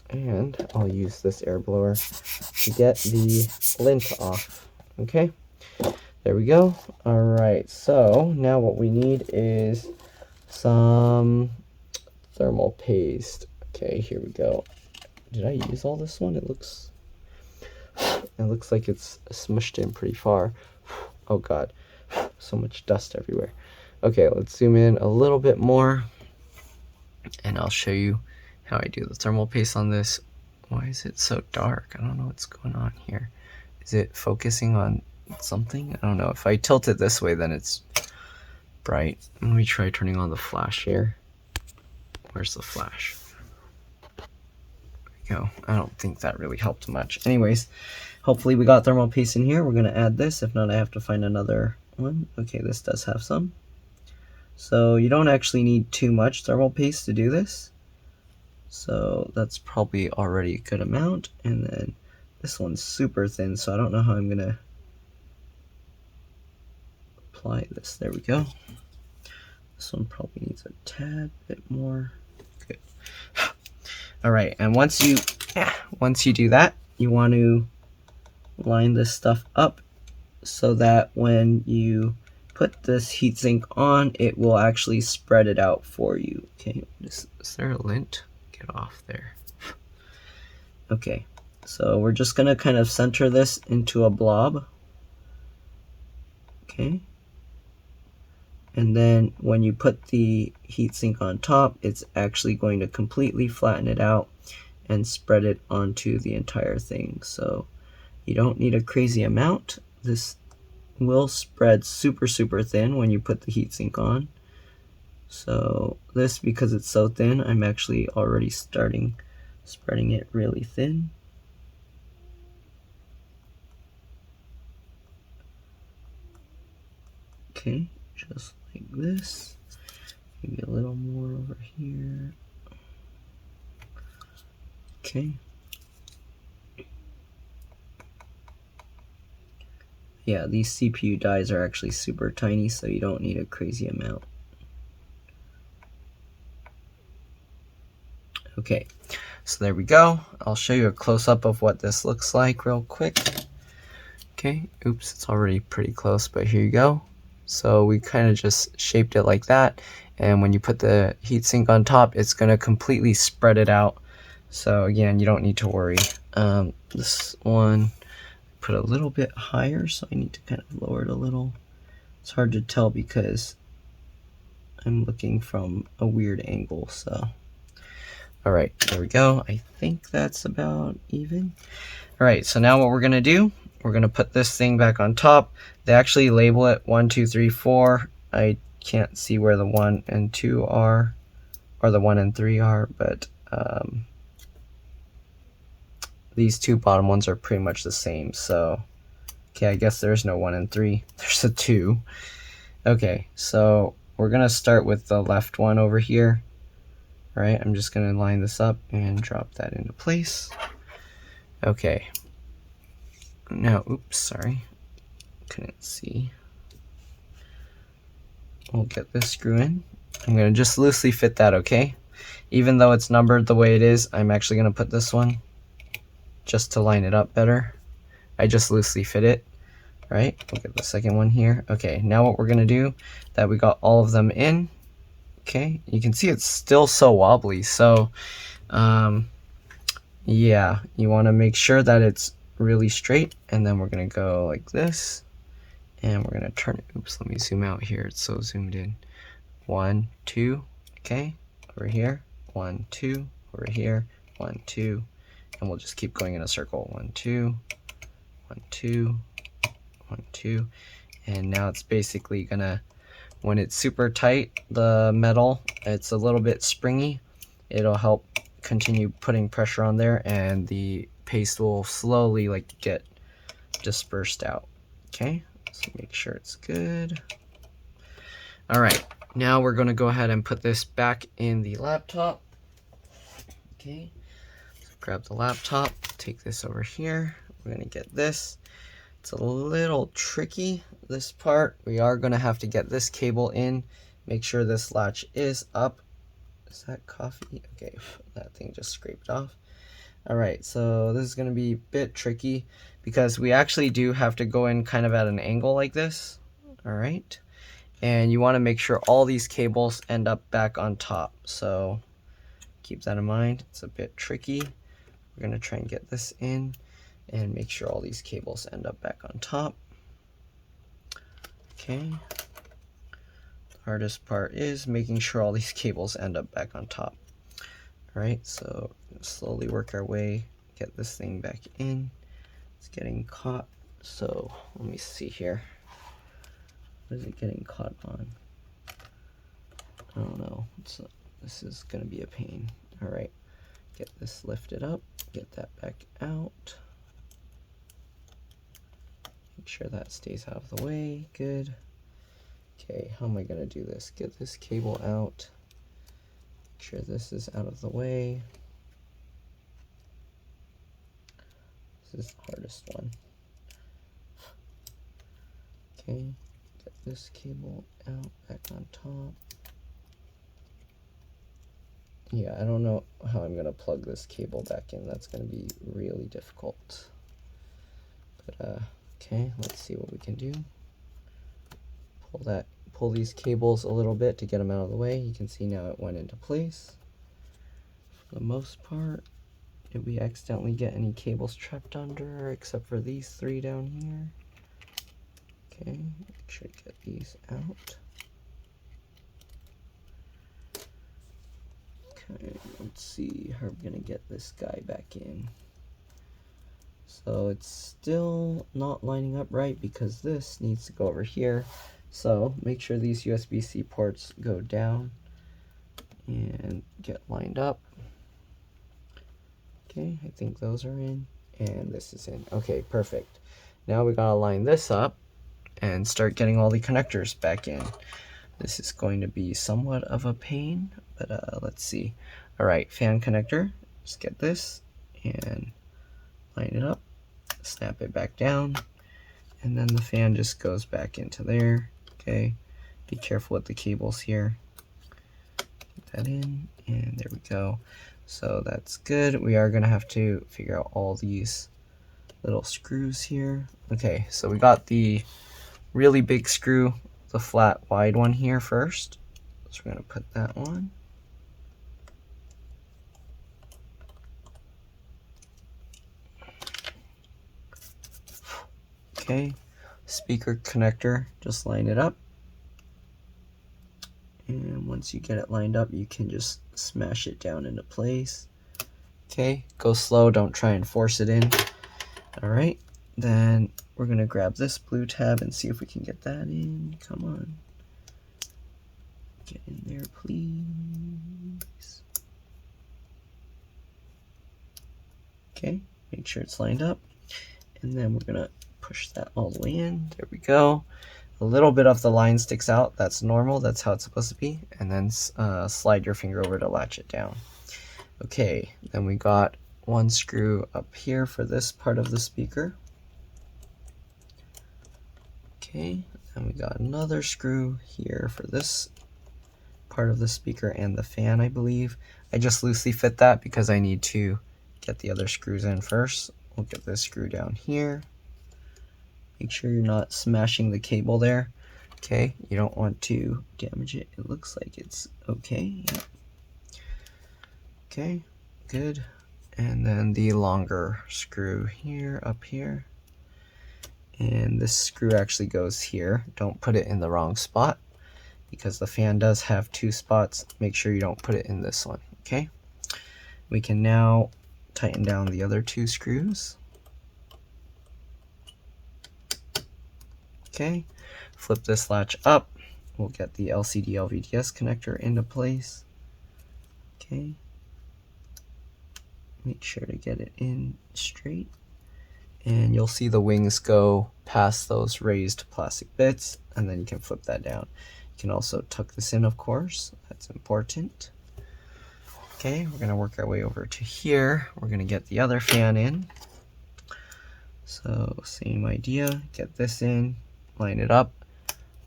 and I'll use this air blower to get the lint off. Okay, there we go. All right, so now what we need is some thermal paste. Okay, here we go. Did I use all this one? It looks like it's smushed in pretty far. Oh god, so much dust everywhere. Okay, let's zoom in a little bit more and I'll show you how I do the thermal paste on this. Why is it so dark? I don't know what's going on here. Is it focusing on something? I don't know. If I tilt it this way, then it's bright. Let me try turning on the flash here. Where's the flash? There we go. I don't think that really helped much. Anyways, hopefully we got thermal paste in here. We're going to add this. If not, I have to find another one. Okay, this does have some. So you don't actually need too much thermal paste to do this. So that's probably already a good amount. And then this one's super thin, so I don't know how I'm going to apply this. There we go. This one probably needs a tad bit more. Good. All right, and once you do that, you want to line this stuff up so that when you put this heatsink on, it will actually spread it out for you. Okay, is there a lint? Get off there. Okay, so we're just gonna kind of center this into a blob. Okay. And then when you put the heatsink on top, it's actually going to completely flatten it out and spread it onto the entire thing. So you don't need a crazy amount. This will spread super thin when you put the heatsink on. So this, because it's so thin, I'm actually already starting spreading it really thin. Okay, just like this. Maybe a little more over here. Okay. Yeah, these CPU dies are actually super tiny, so you don't need a crazy amount. Okay, so there we go. I'll show you a close-up of what this looks like real quick. Okay, oops, it's already pretty close, but here you go. So we kind of just shaped it like that, and when you put the heatsink on top, it's going to completely spread it out. So again, you don't need to worry. This one, put a little bit higher, so I need to kind of lower it a little. It's hard to tell because I'm looking from a weird angle, so. All right, there we go. I think that's about even. All right, so now what we're gonna do, we're gonna put this thing back on top. They actually label it 1, 2, 3, 4. I can't see where the 1 and 2 are, or the 1 and 3 are, but these two bottom ones are pretty much the same. So, okay, I guess there's no 1 and 3. There's a 2. Okay, so we're gonna start with the left one over here. All right, I'm just gonna line this up and drop that into place. Okay. Now, oops, sorry. Couldn't see. We'll get this screw in. I'm gonna just loosely fit that, okay? Even though it's numbered the way it is, I'm actually gonna put this one just to line it up better. I just loosely fit it. All right, we'll get the second one here. Okay, now what we're gonna do, that we got all of them in, okay, you can see it's still so wobbly. So, yeah, you wanna make sure that it's really straight, and then we're gonna go like this, and we're gonna turn it. Oops, let me zoom out here, it's so zoomed in. 1, 2, okay, over here, 1, 2, over here, 1, 2, and we'll just keep going in a circle. 1, 2, 1, 2, 1, 2, and now it's basically gonna, when it's super tight, the metal, it's a little bit springy, it'll help continue putting pressure on there, and the paste will slowly like get dispersed out. Okay, so make sure it's good. All right, now we're going to go ahead and put this back in the laptop. Okay, so grab the laptop, take this over here. We're going to get this. It's a little tricky, this part. We are going to have to get this cable in, make sure this latch is up. Is that coffee? Okay, that thing just scraped off. Alright, so this is going to be a bit tricky because we actually do have to go in kind of at an angle like this. Alright, and you want to make sure all these cables end up back on top. So keep that in mind. It's a bit tricky. We're going to try and get this in and make sure all these cables end up back on top. Okay. The hardest part is making sure all these cables end up back on top. Alright, so slowly work our way, get this thing back in. It's getting caught, so let me see here. What is it getting caught on? I don't know. This is going to be a pain. Alright, get this lifted up, get that back out. Make sure that stays out of the way. Good. Okay, how am I going to do this? Get this cable out. Make sure this is out of the way. This is the hardest one. Okay, get this cable out, back on top. Yeah, I don't know how I'm going to plug this cable back in. That's going to be really difficult. But, okay, let's see what we can do. Pull these cables a little bit to get them out of the way. You can see now it went into place. For the most part, did we accidentally get any cables trapped under except for these three down here? Okay, make sure to get these out. Okay, let's see how we're gonna get this guy back in. So it's still not lining up right because this needs to go over here. So make sure these USB-C ports go down and get lined up. Okay, I think those are in and this is in. Okay, perfect. Now we gotta line this up and start getting all the connectors back in. This is going to be somewhat of a pain, but let's see. All right, fan connector, just get this and line it up, snap it back down, and then the fan just goes back into there. Okay, be careful with the cables here. Get that in, and there we go. So that's good. We are gonna have to figure out all these little screws here. Okay, so we got the really big screw, the flat wide one here first. So we're gonna put that on. Okay, speaker connector, just line it up. And once you get it lined up, you can just smash it down into place. Okay, go slow, don't try and force it in. All right, then we're gonna grab this blue tab and see if we can get that in. Come on. Get in there, please. Okay, make sure it's lined up. And then we're gonna push that all the way in. There we go. A little bit of the line sticks out. That's normal. That's how it's supposed to be. And then slide your finger over to latch it down. Okay, then we got one screw up here for this part of the speaker. Okay, and we got another screw here for this part of the speaker and the fan, I believe. I just loosely fit that because I need to get the other screws in first. We'll get this screw down here. Make sure you're not smashing the cable there. Okay, you don't want to damage it. It looks like it's okay. Yeah. Okay, good. And then the longer screw here, up here. And this screw actually goes here. Don't put it in the wrong spot because the fan does have two spots. Make sure you don't put it in this one, okay? We can now tighten down the other two screws. Okay, flip this latch up. We'll get the LCD LVDS connector into place. Okay, make sure to get it in straight. And you'll see the wings go past those raised plastic bits, and then you can flip that down. You can also tuck this in, of course. That's important. Okay, we're gonna work our way over to here. We're gonna get the other fan in. So same idea, get this in, line it up,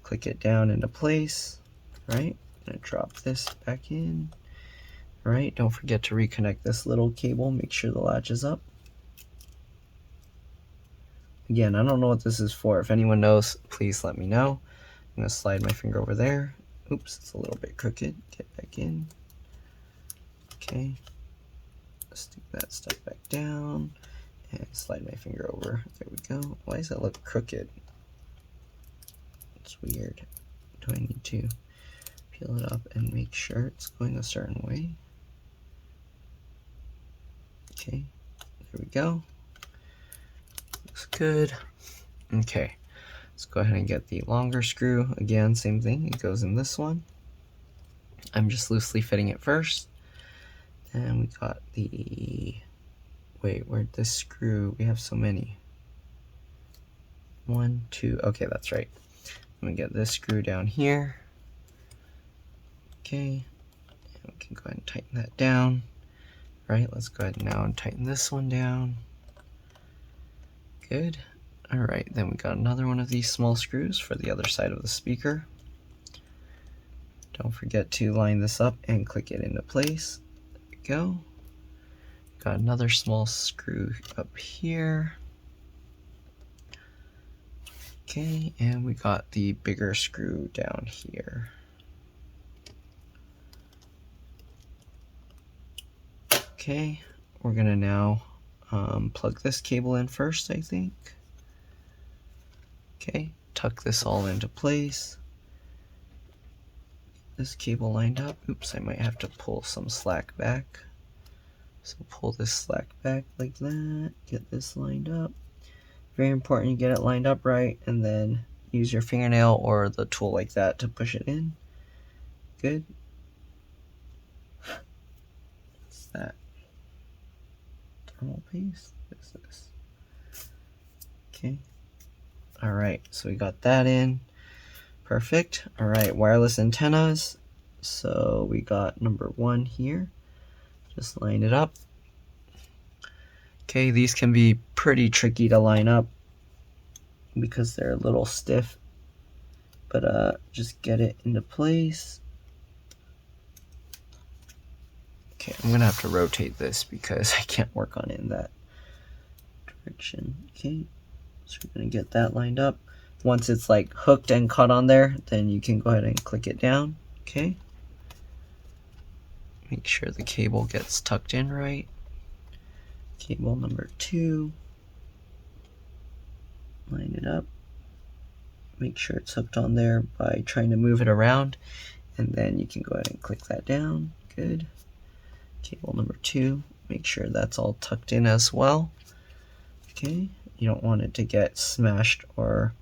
click it down into place, right? I'm gonna drop this back in. Alright, don't forget to reconnect this little cable, make sure the latch is up. Again, I don't know what this is for. If anyone knows, please let me know. I'm going to slide my finger over there. Oops, it's a little bit crooked. Get back in. Okay. Stick that stuff back down. And slide my finger over. There we go. Why does that look crooked? It's weird. Do I need to peel it up and make sure it's going a certain way? Okay. There we go. Looks good. Okay, let's go ahead and get the longer screw. Again, same thing, it goes in this one. I'm just loosely fitting it first. And we got the, wait, where'd this screw, we have so many. 1, 2, okay, that's right. I'm gonna get this screw down here. Okay, and we can go ahead and tighten that down. Right, let's go ahead now and tighten this one down. Good. Alright, then we got another one of these small screws for the other side of the speaker. Don't forget to line this up and click it into place. There we go. Got another small screw up here. Okay, and we got the bigger screw down here. Okay, we're gonna now plug this cable in first, I think. Okay, tuck this all into place. This cable lined up. Oops, I might have to pull some slack back. So pull this slack back like that. Get this lined up. Very important you get it lined up right, and then use your fingernail or the tool like that to push it in. Good. What's that? Thermal paste? What is this? Okay. Alright, so we got that in. Perfect. Alright, wireless antennas. So we got number 1 here. Just line it up. Okay, these can be pretty tricky to line up because they're a little stiff. But just get it into place. Okay, I'm gonna have to rotate this because I can't work on it in that direction. Okay, so we're gonna get that lined up. Once it's like hooked and caught on there, then you can go ahead and click it down. Okay, make sure the cable gets tucked in right. Cable number 2, line it up. Make sure it's hooked on there by trying to move it around, and then you can go ahead and click that down. Good. Cable number 2, make sure that's all tucked in as well. Okay, you don't want it to get smashed or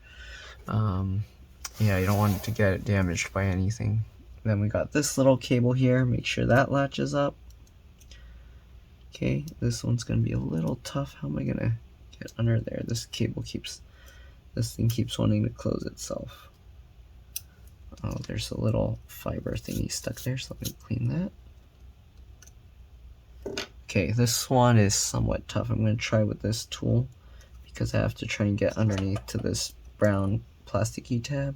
yeah, you don't want it to get damaged by anything. Then we got this little cable here, make sure that latches up. Okay, this one's gonna be a little tough. How am I gonna get under there? This thing keeps wanting to close itself. Oh, there's a little fiber thingy stuck there, so let me clean that. Okay, this one is somewhat tough. I'm going to try with this tool because I have to try and get underneath to this brown plasticky tab.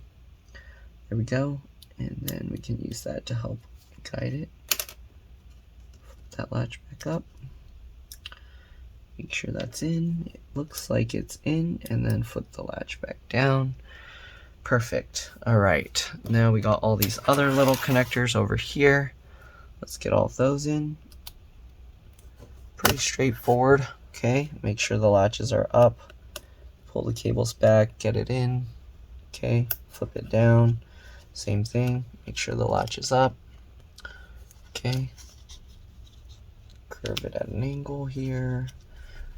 There we go. And then we can use that to help guide it. Flip that latch back up. Make sure that's in. It looks like it's in, and then flip the latch back down. Perfect. Alright, now we got all these other little connectors over here. Let's get all of those in. Pretty straightforward. Okay, make sure the latches are up. Pull the cables back, get it in. Okay, flip it down. Same thing. Make sure the latch is up. Okay. Curve it at an angle here.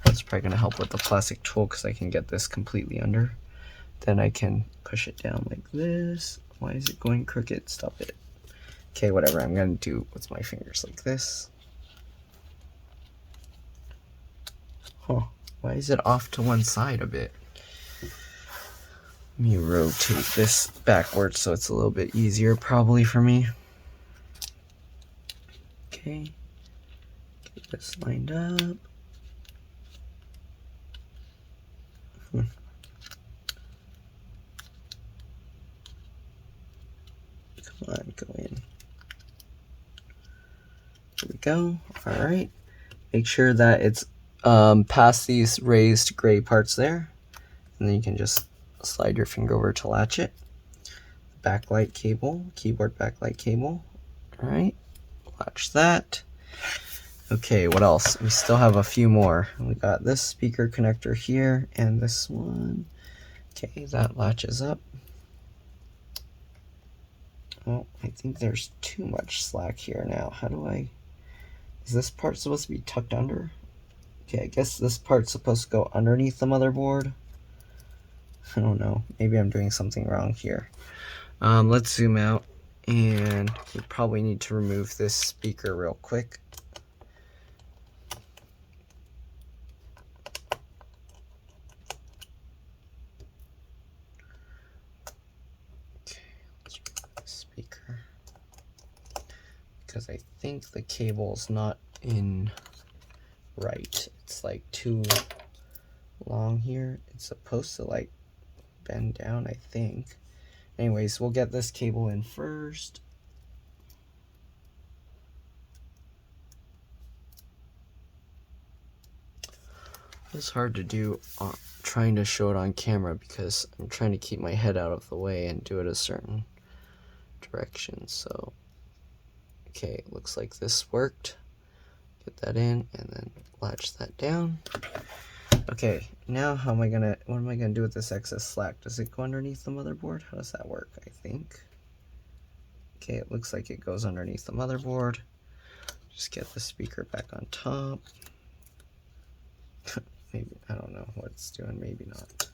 That's probably going to help with the plastic tool because I can get this completely under. Then I can push it down like this. Why is it going crooked? Stop it. Okay, whatever. I'm going to do with my fingers like this. Huh. Why is it off to one side a bit? Let me rotate this backwards so it's a little bit easier probably for me. Okay. Get this lined up. Come on, go in. There we go. All right. Make sure that it's past these raised gray parts there. And then you can just slide your finger over to latch it. Backlight cable, keyboard backlight cable. All right. Latch that. Okay, what else? We still have a few more. We got this speaker connector here and this one. Okay, that latches up. Oh, I think there's too much slack here now. How do I... Is this part supposed to be tucked under? Okay, I guess this part's supposed to go underneath the motherboard. I don't know. Maybe I'm doing something wrong here. Let's zoom out, and we probably need to remove this speaker real quick. Speaker, because I think the cable's not in right. It's like too long here. It's supposed to like bend down, I think. Anyways, we'll get this cable in first. It's hard to do trying to show it on camera because I'm trying to keep my head out of the way and do it a certain direction. So okay, looks like this worked. Get that in and then latch that down. Okay, now what am I gonna do with this excess slack? Does it go underneath the motherboard? How does that work? I think. Okay, it looks like it goes underneath the motherboard. Just get the speaker back on top. Maybe, I don't know what it's doing, maybe not.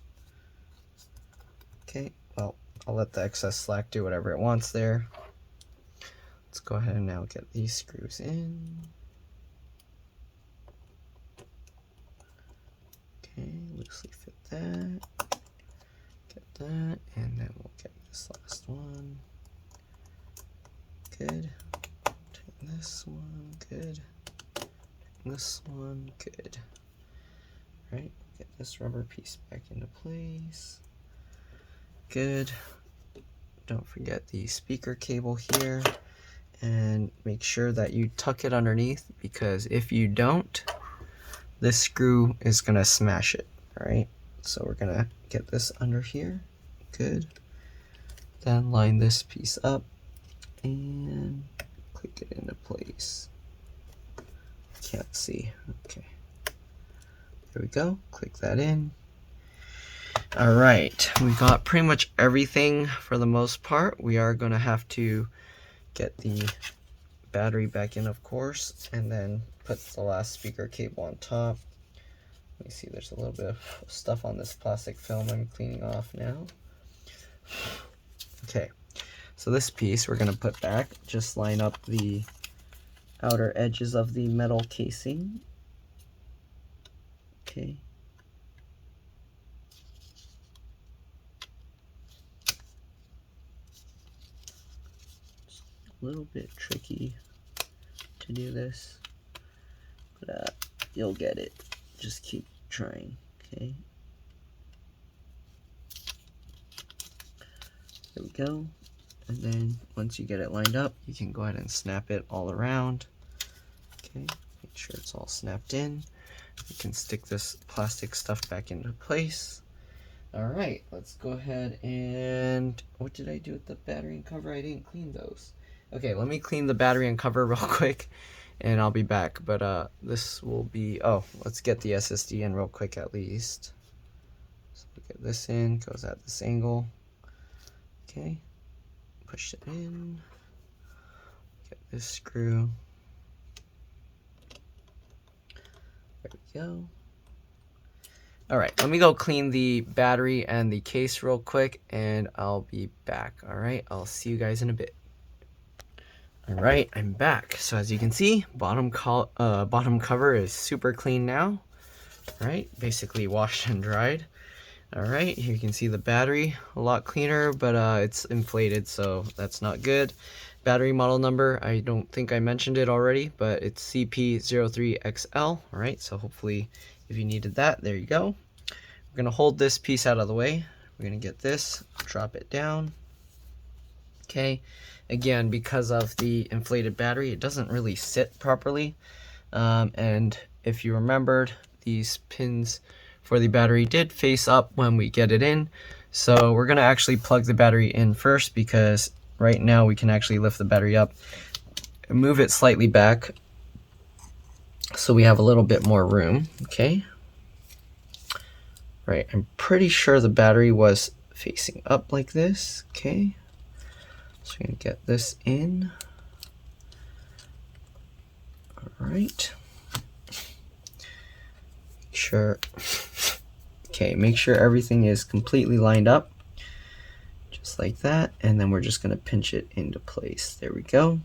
Okay, well, I'll let the excess slack do whatever it wants there. Let's go ahead and now get these screws in. Okay, loosely fit that. Get that, and then we'll get this last one. Good. Tighten this one, good. Tighten this one, good. Right, get this rubber piece back into place. Good. Don't forget the speaker cable here, and make sure that you tuck it underneath, because if you don't, this screw is gonna smash it. All right, so we're gonna get this under here. Good. Then line this piece up and click it into place. Can't see. Okay. There we go. Click that in. All right, we got pretty much everything for the most part. We are going to have to get the battery back in, of course, and then put the last speaker cable on top. Let me see, there's a little bit of stuff on this plastic film I'm cleaning off now. Okay, so this piece we're going to put back. Just line up the outer edges of the metal casing. Okay. A little bit tricky to do this, but you'll get it. Just keep trying, okay? There we go. And then once you get it lined up, you can go ahead and snap it all around. Okay, make sure it's all snapped in. You can stick this plastic stuff back into place. All right, let's go ahead and, what did I do with the battery and cover? I didn't clean those. Okay, let me clean the battery and cover real quick and I'll be back. But this will be, oh, let's get the SSD in real quick at least. So get this in, goes at this angle. Okay, push it in. Get this screw. There we go. All right, let me go clean the battery and the case real quick and I'll be back. All right, I'll see you guys in a bit. All right, I'm back. So as you can see, bottom cover is super clean now. All right, basically washed and dried. All right, here you can see the battery, a lot cleaner, but it's inflated, so that's not good. Battery model number, I don't think I mentioned it already, but it's CP03XL. All right, so hopefully if you needed that, there you go. We're gonna hold this piece out of the way. We're gonna get this, drop it down. Okay, again, because of the inflated battery, it doesn't really sit properly. And if you remembered, these pins for the battery did face up when we get it in. So we're gonna actually plug the battery in first, because right now we can actually lift the battery up and move it slightly back so we have a little bit more room. Okay. Right, I'm pretty sure the battery was facing up like this. Okay. So we're gonna get this in. All right. Sure. Okay, make sure everything is completely lined up, just like that, and then we're just gonna pinch it into place. There we go.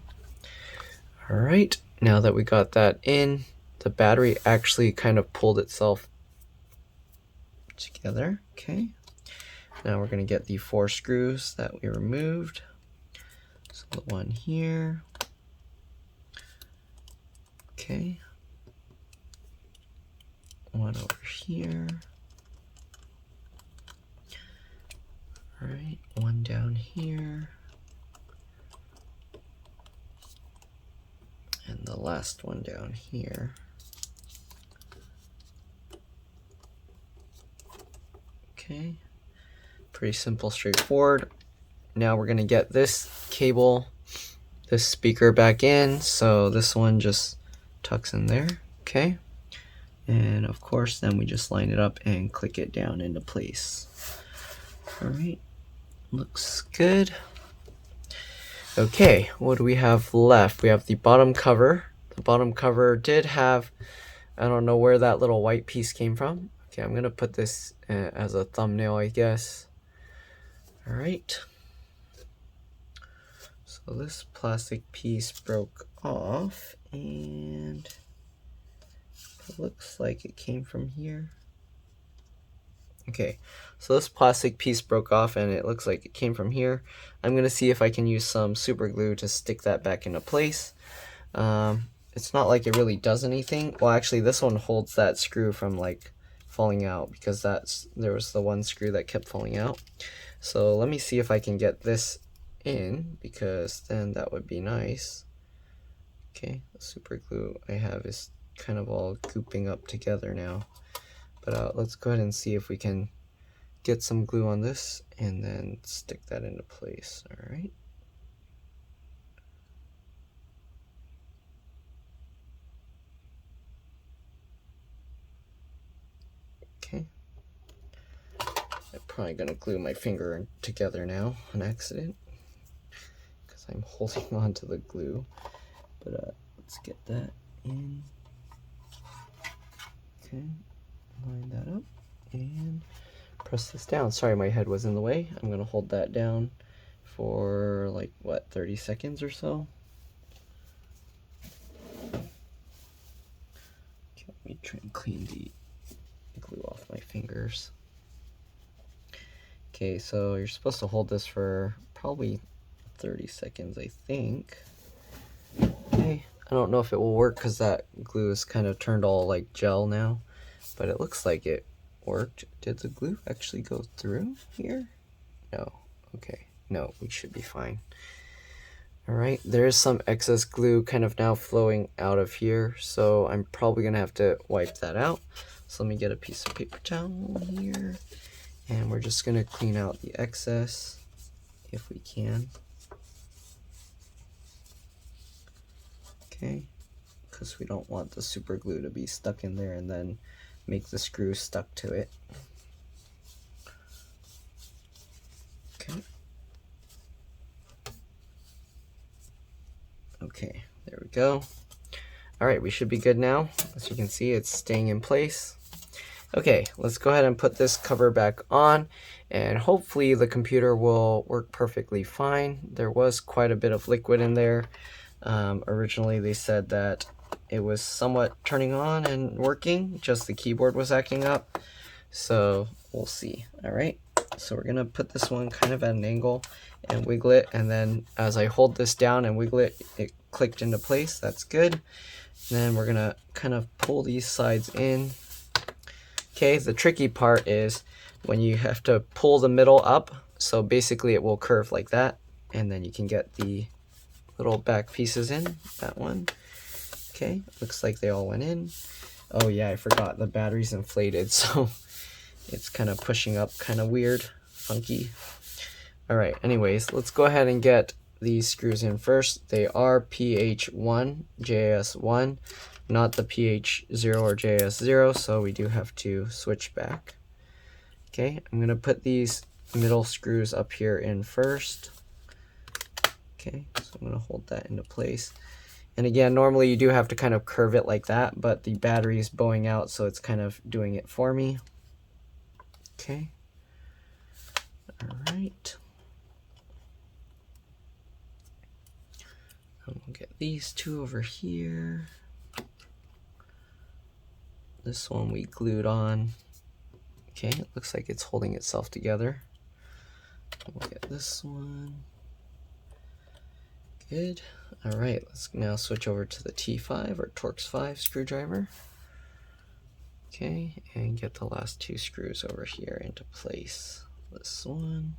All right, now that we got that in, the battery actually kind of pulled itself together. Okay, now we're gonna get the 4 screws that we removed. So the one here. Okay. One over here. All right, one down here. And the last one down here. Okay, pretty simple, straightforward. Now we're gonna get this cable, this speaker back in, so this one just tucks in there, okay? And of course, then we just line it up and click it down into place. All right, looks good. Okay, what do we have left? We have the bottom cover. The bottom cover did have, I don't know where that little white piece came from. Okay, I'm gonna put this as a thumbnail, I guess. All right. So this plastic piece broke off, and it looks like it came from here. Okay, so this plastic piece broke off and it looks like it came from here. I'm gonna see if I can use some super glue to stick that back into place. It's not like it really does anything. Well, actually this one holds that screw from like falling out, because there was the one screw that kept falling out. So let me see if I can get this in, because then that would be nice. Okay, the super glue I have is kind of all gooping up together now. But let's go ahead and see if we can get some glue on this and then stick that into place. All right. Okay. I'm probably gonna glue my finger together now on accident, because I'm holding on to the glue. But let's get that in. Okay. Line that up and press this down. Sorry, my head was in the way. I'm gonna hold that down for like, what, 30 seconds or so. Okay, let me try and clean the glue off my fingers. Okay, so you're supposed to hold this for probably 30 seconds, I think. Okay, I don't know if it will work because that glue is kind of turned all like gel now. But it looks like it worked. Did the glue actually go through here? No. Okay. No, we should be fine. All right. There is some excess glue kind of now flowing out of here, so I'm probably going to have to wipe that out. So let me get a piece of paper towel here, and we're just going to clean out the excess if we can. Okay. Because we don't want the super glue to be stuck in there and then make the screw stuck to it. Okay. Okay, there we go. All right, we should be good now. As you can see, it's staying in place. Okay, let's go ahead and put this cover back on, and hopefully the computer will work perfectly fine. There was quite a bit of liquid in there. Originally they said that it was somewhat turning on and working, just the keyboard was acting up. So we'll see. All right, so we're gonna put this one kind of at an angle and wiggle it, and then as I hold this down and wiggle it, it clicked into place. That's good. And then we're gonna kind of pull these sides in. Okay, the tricky part is when you have to pull the middle up, so basically it will curve like that, and then you can get the little back pieces in, that one. Okay, looks like they all went in. Oh yeah, I forgot the battery's inflated, so it's kind of pushing up kind of weird, funky. Alright, anyways, let's go ahead and get these screws in first. They are PH1, JS1, not the PH0 or JS0, so we do have to switch back. Okay, I'm going to put these middle screws up here in first. Okay, so I'm going to hold that into place. And again, normally you do have to kind of curve it like that, but the battery is bowing out, so it's kind of doing it for me. Okay. Alright. I'm going to get these two over here. This one we glued on. Okay, it looks like it's holding itself together. We'll get this one. Good. Alright, let's now switch over to the T5 or Torx 5 screwdriver. Okay, and get the last two screws over here into place. This one.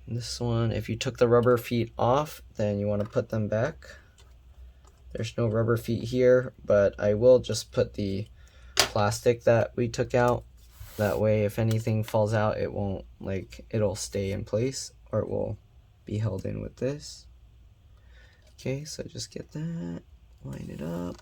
And this one, if you took the rubber feet off, then you want to put them back. There's no rubber feet here, but I will just put the plastic that we took out. That way, if anything falls out, it won't, it'll stay in place, or it will be held in with this. Okay, so just get that, line it up.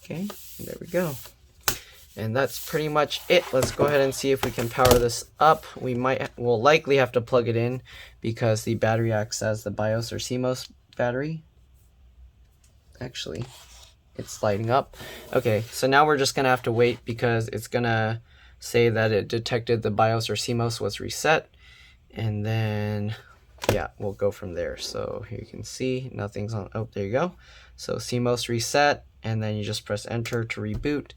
Okay, there we go. And that's pretty much it. Let's go ahead and see if we can power this up. We'll likely have to plug it in because the battery acts as the BIOS or CMOS battery. Actually, it's lighting up. Okay, so now we're just gonna have to wait because it's gonna say that it detected the BIOS or CMOS was reset. And then, yeah, we'll go from there. So here you can see nothing's on, oh, there you go. So CMOS reset, and then you just press enter to reboot,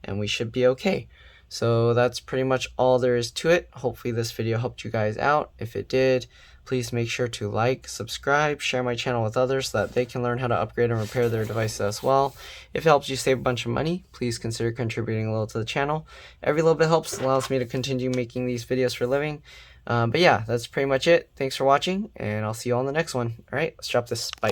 and we should be okay. So that's pretty much all there is to it. Hopefully this video helped you guys out. If it did, please make sure to like, subscribe, share my channel with others so that they can learn how to upgrade and repair their devices as well. If it helps you save a bunch of money, please consider contributing a little to the channel. Every little bit helps, allows me to continue making these videos for a living. But yeah, that's pretty much it. Thanks for watching, and I'll see you all in the next one. Alright, let's drop this. Bye.